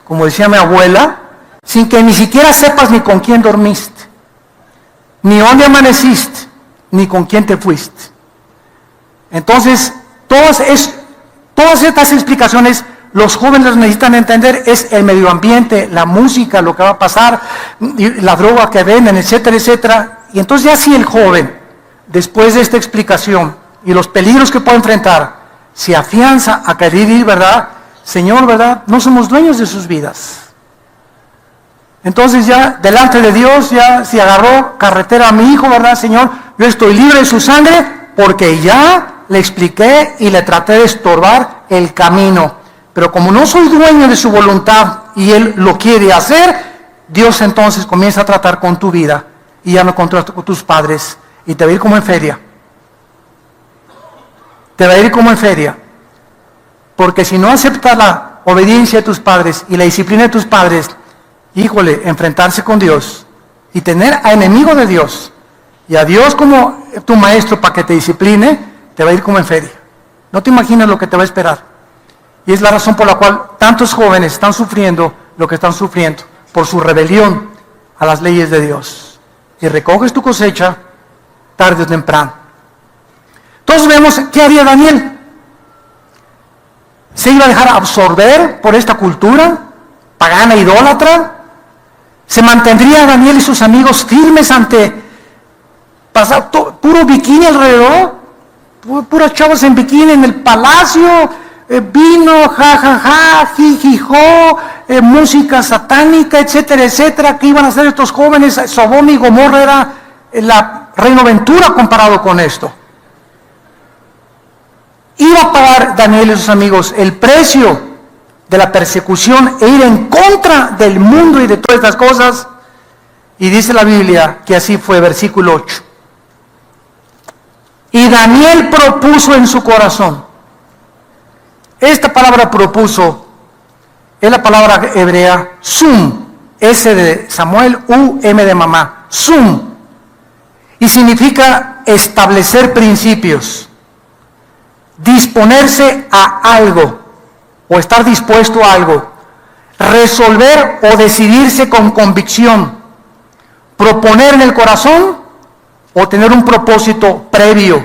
Speaker 1: como decía mi abuela, sin que ni siquiera sepas ni con quién dormiste, ni dónde amaneciste, ni con quién te fuiste. Entonces, todas estas explicaciones los jóvenes necesitan entender. Es el medio ambiente, la música, lo que va a pasar, la droga que venden, etcétera, etcétera. Y entonces ya si el joven, después de esta explicación y los peligros que puede enfrentar, se afianza a querer ir, ¿verdad? Señor, ¿verdad? No somos dueños de sus vidas. Entonces ya, delante de Dios, ya si agarró carretera a mi hijo, ¿verdad? Señor, yo estoy libre de su sangre porque ya le expliqué y le traté de estorbar el camino. Pero como no soy dueño de su voluntad y Él lo quiere hacer, Dios entonces comienza a tratar con tu vida. y ya no controlas con tus padres y te va a ir como en feria. Te va a ir como en feria. Porque si no aceptas la obediencia de tus padres y la disciplina de tus padres, híjole, enfrentarse con Dios y tener a enemigo de Dios y a Dios como tu maestro para que te discipline, te va a ir como en feria. No te imaginas lo que te va a esperar. Y es la razón por la cual tantos jóvenes están sufriendo lo que están sufriendo, por su rebelión a las leyes de Dios. Y recoges tu cosecha tarde o temprano. Entonces vemos, ¿qué haría Daniel? ¿Se iba a dejar absorber por esta cultura pagana, idólatra? ¿Se mantendría Daniel y sus amigos firmes ante puro bikini alrededor? Puras chavas en bikini en el palacio, vino, jajaja, jijijo, música satánica, etcétera, etcétera. ¿Qué iban a hacer estos jóvenes? Sodoma y Gomorra era la Reino Aventura comparado con esto. Iba a pagar Daniel y sus amigos el precio de la persecución e ir en contra del mundo y de todas estas cosas. Y dice la Biblia que así fue, versículo 8. Y Daniel propuso en su corazón. Esta palabra propuso es la palabra hebrea sum, S de Samuel, U, M de mamá, sum. Y significa establecer principios, disponerse a algo o estar dispuesto a algo, resolver o decidirse con convicción, proponer en el corazón o tener un propósito previo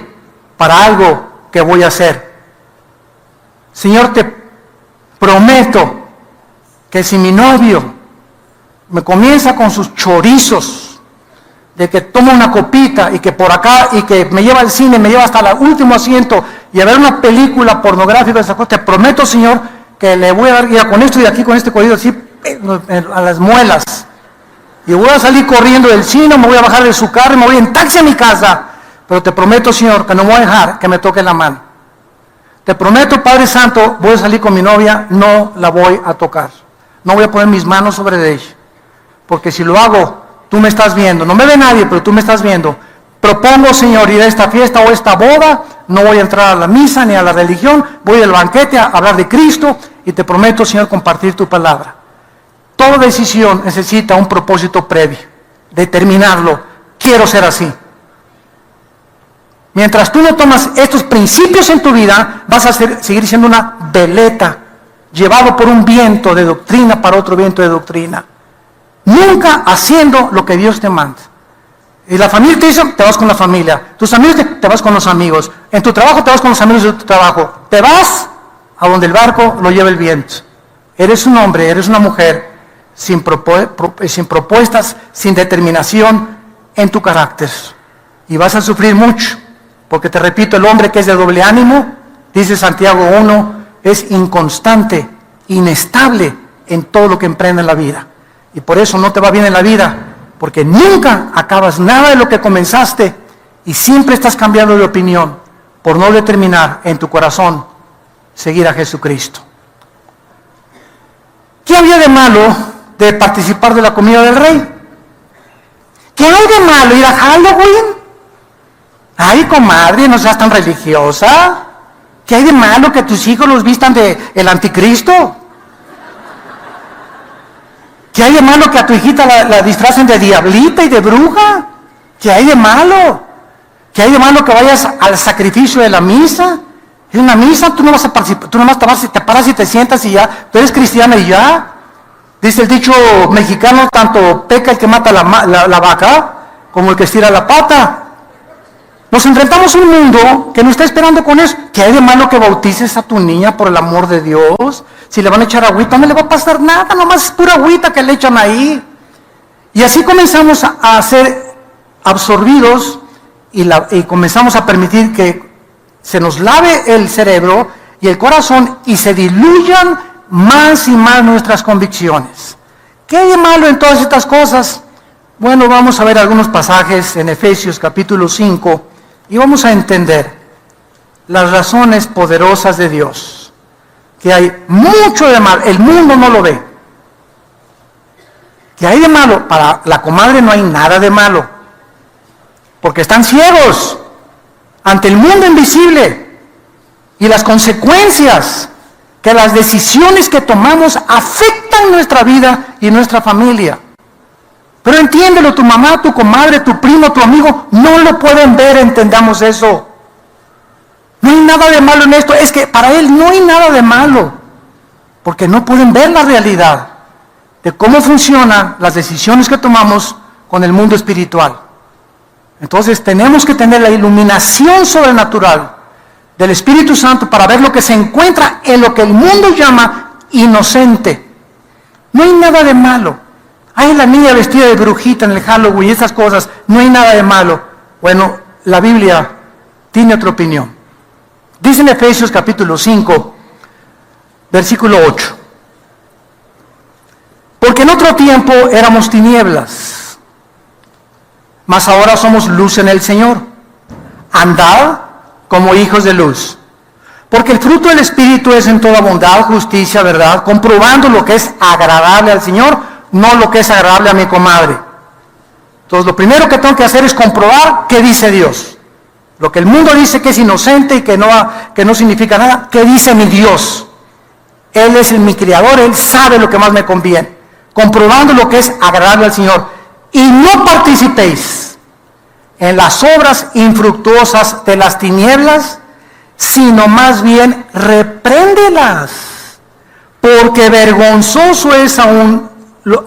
Speaker 1: para algo que voy a hacer. Señor, te prometo que si mi novio me comienza con sus chorizos de que toma una copita y que por acá y que me lleva al cine, me lleva hasta el último asiento y a ver una película pornográfica, te prometo, Señor, que le voy a dar ya con esto y aquí con este cuello así a las muelas. Y voy a salir corriendo del cine, me voy a bajar de su carro y me voy en taxi a mi casa. Pero te prometo, Señor, que no voy a dejar que me toque la mano. Te prometo, Padre Santo, voy a salir con mi novia, no la voy a tocar. No voy a poner mis manos sobre ella. Porque si lo hago, tú me estás viendo. No me ve nadie, pero tú me estás viendo. Propongo, Señor, ir a esta fiesta o esta boda. No voy a entrar a la misa ni a la religión. Voy al banquete a hablar de Cristo. Y te prometo, Señor, compartir tu palabra. Toda decisión necesita un propósito previo. Determinarlo. Quiero ser así. Mientras tú no tomas estos principios en tu vida, vas a seguir siendo una veleta, llevado por un viento de doctrina para otro viento de doctrina. Nunca haciendo lo que Dios te manda. Y la familia te dice, te vas con la familia. Tus amigos te vas con los amigos. En tu trabajo te vas con los amigos de tu trabajo. Te vas a donde el barco lo lleva el viento. Eres un hombre, eres una mujer sin propuestas, sin determinación en tu carácter. Y vas a sufrir mucho. Porque te repito, el hombre que es de doble ánimo, dice Santiago 1, es inconstante, inestable en todo lo que emprende en la vida. Y por eso no te va bien en la vida, porque nunca acabas nada de lo que comenzaste y siempre estás cambiando de opinión por no determinar en tu corazón seguir a Jesucristo. ¿Qué había de malo de participar de la comida del rey? ¿Qué hay de malo ir a Halloween? Ay, comadre, no seas tan religiosa. ¿Qué hay de malo que tus hijos los vistan de el anticristo? ¿Qué hay de malo que a tu hijita la disfracen de diablita y de bruja? ¿Qué hay de malo? ¿Qué hay de malo que vayas al sacrificio de la misa? En una misa tú no vas a participar, tú nomás te paras y te sientas y ya, tú eres cristiana y ya. Dice el dicho mexicano, tanto peca el que mata la vaca como el que estira la pata. Nos enfrentamos a un mundo que no está esperando con eso. ¿Qué hay de malo que bautices a tu niña por el amor de Dios? Si le van a echar agüita, no le va a pasar nada, nomás es pura agüita que le echan ahí. Y así comenzamos a ser absorbidos y comenzamos a permitir que se nos lave el cerebro y el corazón y se diluyan más y más nuestras convicciones. ¿Qué hay de malo en todas estas cosas? Bueno, vamos a ver algunos pasajes en Efesios capítulo 5 y vamos a entender las razones poderosas de Dios. Que hay mucho de mal, el mundo no lo ve. ¿Qué hay de malo? Para la comadre no hay nada de malo. porque están ciegos ante el mundo invisible y las consecuencias que las decisiones que tomamos afectan nuestra vida y nuestra familia. Pero entiéndelo, tu mamá, tu comadre, tu primo, tu amigo, no lo pueden ver, entendamos eso. No hay nada de malo en esto, es que para él no hay nada de malo, porque no pueden ver la realidad de cómo funcionan las decisiones que tomamos con el mundo espiritual. Entonces tenemos que tener la iluminación sobrenatural del Espíritu Santo para ver lo que se encuentra en lo que el mundo llama inocente. No hay nada de malo. Ay, la niña vestida de brujita en el Halloween y esas cosas, no hay nada de malo. Bueno, la Biblia tiene otra opinión. Dice en Efesios capítulo 5, versículo 8. Porque en otro tiempo éramos tinieblas, mas ahora somos luz en el Señor. Andad como hijos de luz. Porque el fruto del Espíritu es en toda bondad, justicia, verdad, comprobando lo que es agradable al Señor, no lo que es agradable a mi comadre. Entonces lo primero que tengo que hacer es comprobar qué dice Dios. Lo que el mundo dice que es inocente y que no significa nada, ¿qué dice mi Dios? Él es mi Creador, Él sabe lo que más me conviene. Comprobando lo que es agradable al Señor. Y no participéis en las obras infructuosas de las tinieblas, sino más bien repréndelas. Porque vergonzoso es aún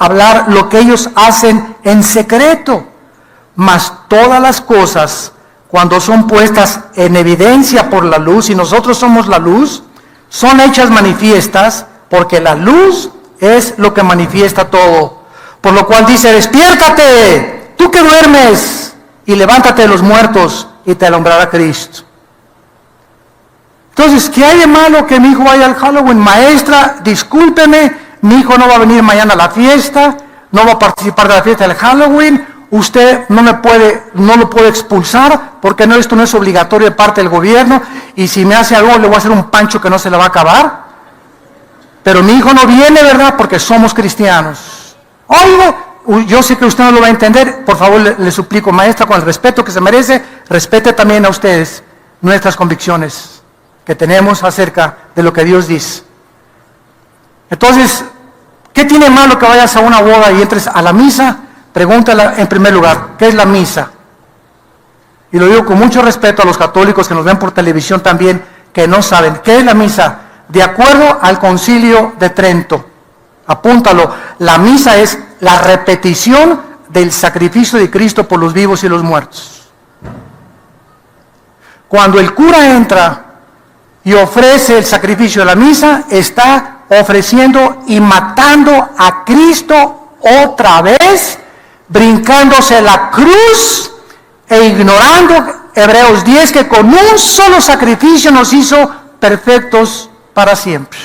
Speaker 1: hablar lo que ellos hacen en secreto. Mas todas las cosas, cuando son puestas en evidencia por la luz, y nosotros somos la luz, son hechas manifiestas, porque la luz es lo que manifiesta todo. Por lo cual dice, despiértate, tú que duermes, y levántate de los muertos, y te alumbrará Cristo. Entonces, ¿qué hay de malo que mi hijo vaya al Halloween? Maestra, discúlpeme, mi hijo no va a venir mañana a la fiesta, no va a participar de la fiesta del Halloween, usted no lo puede expulsar, porque esto no es obligatorio de parte del gobierno, y si me hace algo le voy a hacer un pancho que no se le va a acabar. Pero mi hijo no viene, ¿verdad? Porque somos cristianos. Oiga, yo sé que usted no lo va a entender, por favor le suplico, maestra, con el respeto que se merece, respete también a ustedes nuestras convicciones que tenemos acerca de lo que Dios dice. Entonces, ¿qué tiene malo que vayas a una boda y entres a la misa? Pregúntala en primer lugar, ¿qué es la misa? Y lo digo con mucho respeto a los católicos que nos ven por televisión también, que no saben, ¿qué es la misa? De acuerdo al Concilio de Trento, apúntalo, la misa es la repetición del sacrificio de Cristo por los vivos y los muertos. Cuando el cura entra y ofrece el sacrificio de la misa, está ofreciendo y matando a Cristo otra vez, brincándose la cruz e ignorando Hebreos 10, que con un solo sacrificio nos hizo perfectos para siempre.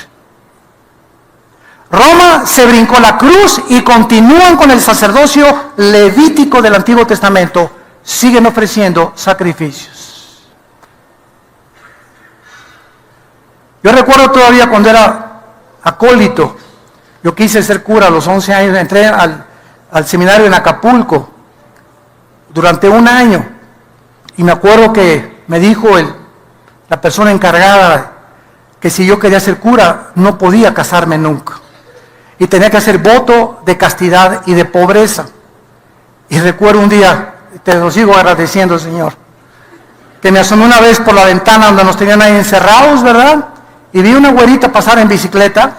Speaker 1: Roma se brincó la cruz y continúan con el sacerdocio levítico del Antiguo Testamento, siguen ofreciendo sacrificios. Yo recuerdo todavía cuando era acólito, yo quise ser cura a los 11 años, entré al seminario en Acapulco durante un año, y me acuerdo que me dijo la persona encargada que si yo quería ser cura no podía casarme nunca, y tenía que hacer voto de castidad y de pobreza. Y recuerdo un día, te lo sigo agradeciendo, Señor, que me asomé una vez por la ventana donde nos tenían ahí encerrados, ¿verdad? Y vi una güerita pasar en bicicleta.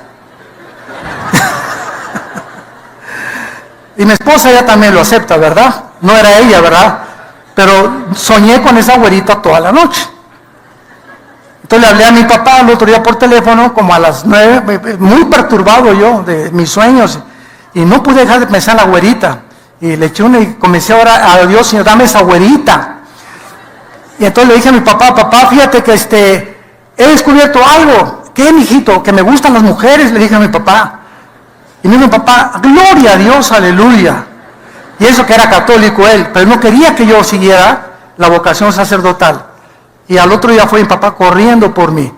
Speaker 1: Y mi esposa ya también lo acepta, ¿verdad? No era ella, ¿verdad? Pero soñé con esa güerita toda la noche. Entonces le hablé a mi papá el otro día por teléfono, como a las 9, muy perturbado yo de mis sueños, y no pude dejar de pensar en la güerita. Y le eché y comencé a orar a Dios, Señor, dame esa güerita. Y entonces le dije a mi papá, fíjate que he descubierto algo. ¿Qué, mijito? Que me gustan las mujeres, le dije a mi papá. Y me dijo mi papá, gloria a Dios, aleluya. Y eso que era católico él, pero no quería que yo siguiera la vocación sacerdotal. Y al otro día fue mi papá corriendo por mí,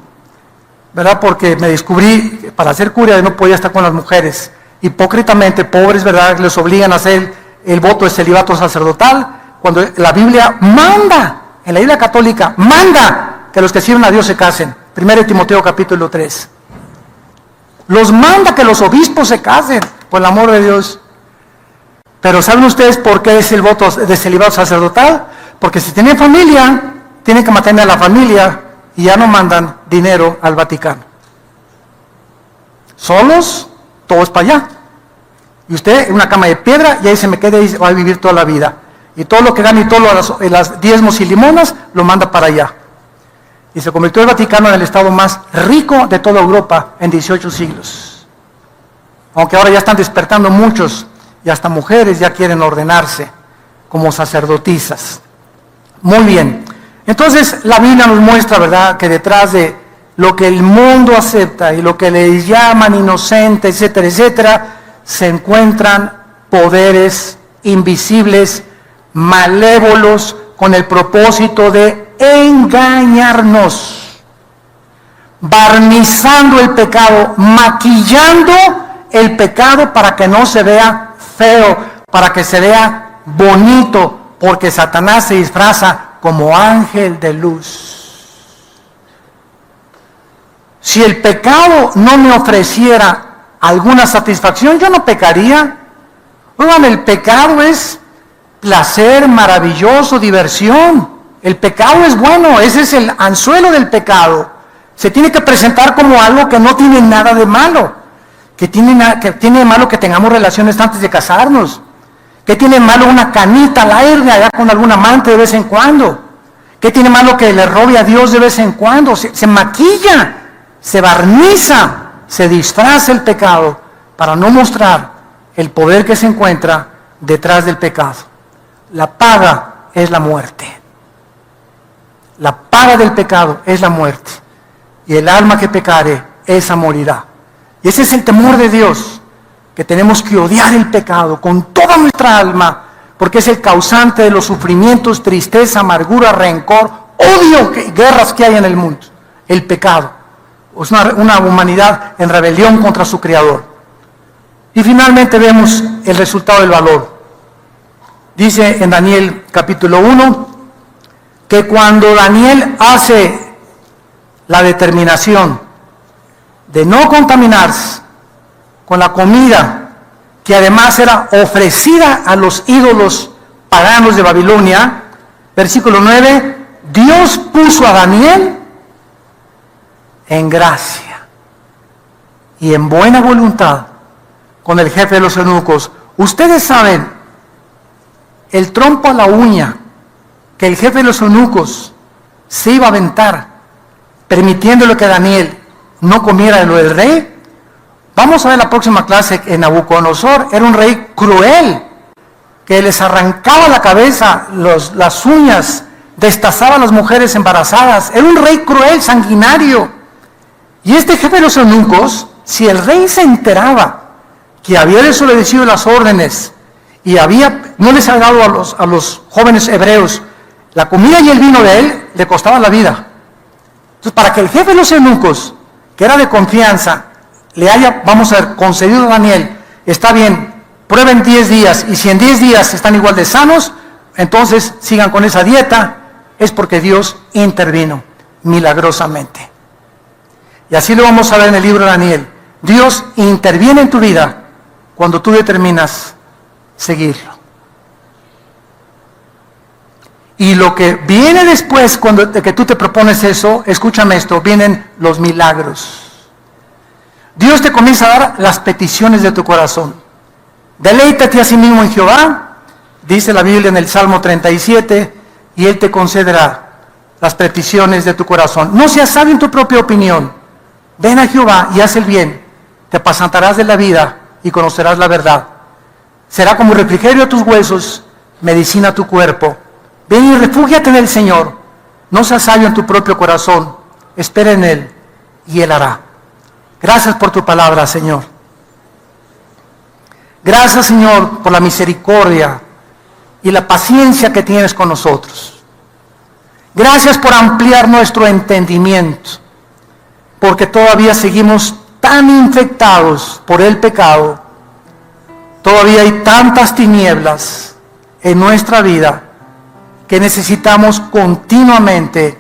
Speaker 1: ¿verdad? Porque me descubrí, para ser cura no podía estar con las mujeres. Hipócritamente, pobres, ¿verdad? Les obligan a hacer el voto de celibato sacerdotal, cuando la Biblia manda, en la Biblia católica, manda que los que sirven a Dios se casen. 1 Timoteo capítulo 3. Los manda que los obispos se casen, por el amor de Dios. Pero ¿saben ustedes por qué es el voto de celibato sacerdotal? Porque si tienen familia, tienen que mantener a la familia y ya no mandan dinero al Vaticano. Solos, todos para allá. Y usted en una cama de piedra y ahí se me queda y va a vivir toda la vida. Y todo lo que gana y todos los diezmos y limonas lo manda para allá. Y se convirtió el Vaticano en el estado más rico de toda Europa en 18 siglos. Aunque ahora ya están despertando muchos y hasta mujeres ya quieren ordenarse como sacerdotisas. Muy bien. Entonces la Biblia nos muestra, ¿verdad?, que detrás de lo que el mundo acepta y lo que les llaman inocente, etcétera, etcétera, se encuentran poderes invisibles, malévolos, con el propósito de engañarnos, barnizando el pecado, maquillando el pecado para que no se vea feo, para que se vea bonito, porque Satanás se disfraza como ángel de luz. Si el pecado no me ofreciera alguna satisfacción, yo no pecaría. Oigan, el pecado es placer, maravilloso, diversión. El pecado es bueno, ese es el anzuelo del pecado. Se tiene que presentar como algo que no tiene nada de malo. Que tiene de malo que tengamos relaciones antes de casarnos. ¿Qué tiene malo una canita al aire allá con algún amante de vez en cuando? ¿Qué tiene malo que le robe a Dios de vez en cuando? Se maquilla, se barniza, se disfraza el pecado para no mostrar el poder que se encuentra detrás del pecado. La paga es la muerte. La paga del pecado es la muerte. Y el alma que pecare, esa morirá. Y ese es el temor de Dios, que tenemos que odiar el pecado con toda nuestra alma, porque es el causante de los sufrimientos, tristeza, amargura, rencor, odio y guerras que hay en el mundo. El pecado. Es una humanidad en rebelión contra su Creador. Y finalmente vemos el resultado del valor. Dice en Daniel capítulo 1, que cuando Daniel hace la determinación de no contaminarse con la comida que además era ofrecida a los ídolos paganos de Babilonia, versículo 9, Dios puso a Daniel en gracia y en buena voluntad con el jefe de los eunucos. Ustedes saben el trompo a la uña que el jefe de los eunucos se iba a aventar, permitiéndole que Daniel no comiera de lo del rey. Vamos a ver la próxima clase en Nabucodonosor. Era un rey cruel, que les arrancaba la cabeza, las uñas, destazaba a las mujeres embarazadas. Era un rey cruel, sanguinario. Y este jefe de los eunucos, si el rey se enteraba que había desobedecido las órdenes y no les había dado a los jóvenes hebreos la comida y el vino de él, le costaba la vida. Entonces, para que el jefe de los eunucos, que era de confianza, le haya, vamos a ver, concedido a Daniel, está bien, prueben 10 días, y si en 10 días están igual de sanos, entonces sigan con esa dieta, es porque Dios intervino milagrosamente. Y así lo vamos a ver en el libro de Daniel. Dios interviene en tu vida cuando tú determinas seguirlo. Y lo que viene después, de que tú te propones eso, escúchame esto, vienen los milagros. Dios te comienza a dar las peticiones de tu corazón. Deleítate a sí mismo en Jehová, dice la Biblia en el Salmo 37, y Él te concederá las peticiones de tu corazón. No seas sabio en tu propia opinión. Ven a Jehová y haz el bien. Te apacentarás de la vida y conocerás la verdad. Será como refrigerio a tus huesos, medicina a tu cuerpo. Ven y refúgiate en el Señor. No seas sabio en tu propio corazón. Espera en Él y Él hará. Gracias por tu palabra, Señor. Gracias, Señor, por la misericordia y la paciencia que tienes con nosotros. Gracias por ampliar nuestro entendimiento, porque todavía seguimos tan infectados por el pecado. Todavía hay tantas tinieblas en nuestra vida que necesitamos continuamente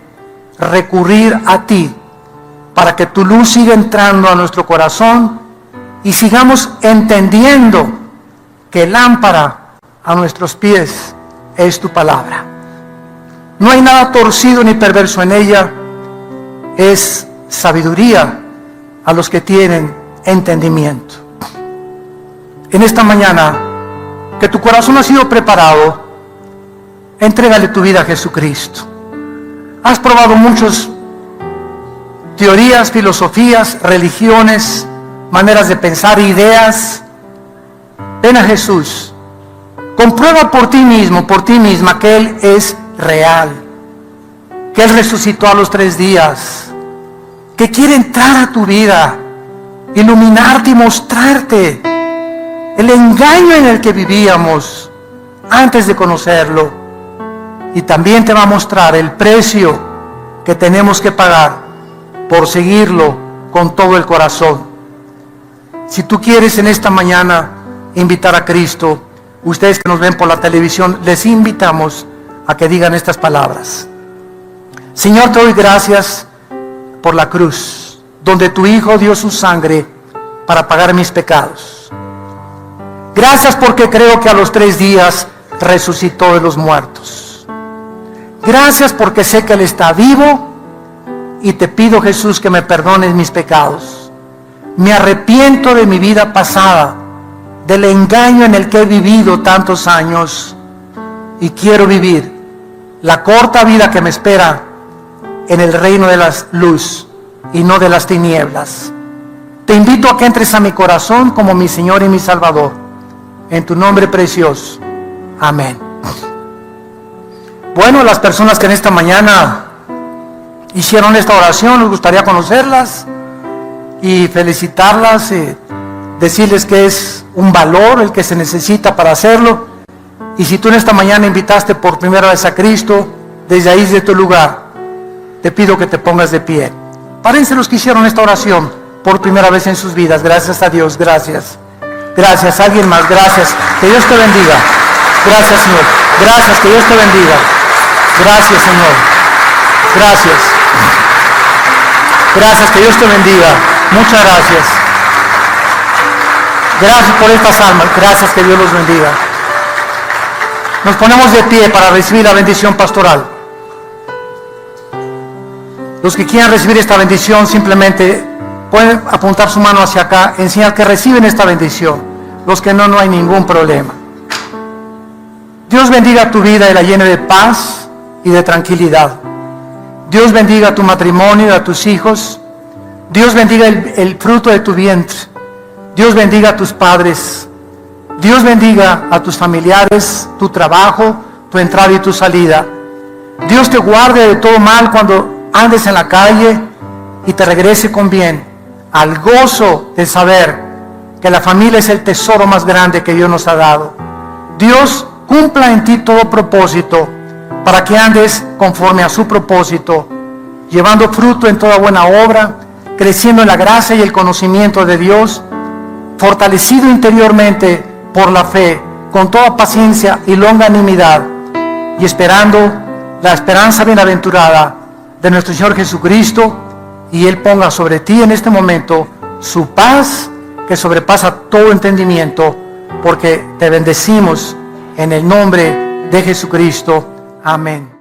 Speaker 1: recurrir a ti para que tu luz siga entrando a nuestro corazón y sigamos entendiendo que lámpara a nuestros pies es tu palabra. No hay nada torcido ni perverso en ella, es sabiduría a los que tienen entendimiento. En esta mañana, que tu corazón ha sido preparado, entrégale tu vida a Jesucristo. Has probado muchas teorías, filosofías, religiones, maneras de pensar, ideas. Ven a Jesús. Comprueba por ti mismo, por ti misma, que Él es real, que Él resucitó a los 3 días, que quiere entrar a tu vida, iluminarte y mostrarte el engaño en el que vivíamos antes de conocerlo. Y también te va a mostrar el precio que tenemos que pagar por seguirlo con todo el corazón. Si tú quieres en esta mañana invitar a Cristo, ustedes que nos ven por la televisión, les invitamos a que digan estas palabras. Señor, te doy gracias por la cruz, donde tu Hijo dio su sangre para pagar mis pecados. Gracias porque creo que a los 3 días resucitó de los muertos. Gracias porque sé que Él está vivo y te pido, Jesús, que me perdones mis pecados. Me arrepiento de mi vida pasada, del engaño en el que he vivido tantos años, y quiero vivir la corta vida que me espera en el reino de la luz y no de las tinieblas. Te invito a que entres a mi corazón como mi Señor y mi Salvador. En tu nombre precioso. Amén. Bueno, las personas que en esta mañana hicieron esta oración, nos gustaría conocerlas y felicitarlas, decirles que es un valor el que se necesita para hacerlo. Y si tú en esta mañana invitaste por primera vez a Cristo, desde ahí, de tu lugar, te pido que te pongas de pie. Párense los que hicieron esta oración por primera vez en sus vidas. Gracias a Dios, gracias. Gracias, alguien más, gracias. Que Dios te bendiga. Gracias, Señor. Gracias, que Dios te bendiga. Gracias, Señor. Gracias. Gracias, que Dios te bendiga. Muchas gracias. Gracias por estas almas. Gracias, que Dios los bendiga. Nos ponemos de pie para recibir la bendición pastoral. Los que quieran recibir esta bendición simplemente pueden apuntar su mano hacia acá, en señal que reciben esta bendición. Los que no, no hay ningún problema. Dios bendiga tu vida y la llene de paz y de tranquilidad. Dios bendiga tu matrimonio y a tus hijos. Dios bendiga el fruto de tu vientre. Dios bendiga a tus padres. Dios bendiga a tus familiares, tu trabajo, tu entrada y tu salida. Dios te guarde de todo mal cuando andes en la calle y te regrese con bien al gozo de saber que la familia es el tesoro más grande que Dios nos ha dado. Dios cumpla en ti todo propósito para que andes conforme a su propósito, llevando fruto en toda buena obra, creciendo en la gracia y el conocimiento de Dios, fortalecido interiormente por la fe, con toda paciencia y longanimidad, y esperando la esperanza bienaventurada de nuestro Señor Jesucristo, y Él ponga sobre ti en este momento su paz que sobrepasa todo entendimiento, porque te bendecimos en el nombre de Jesucristo. Amén.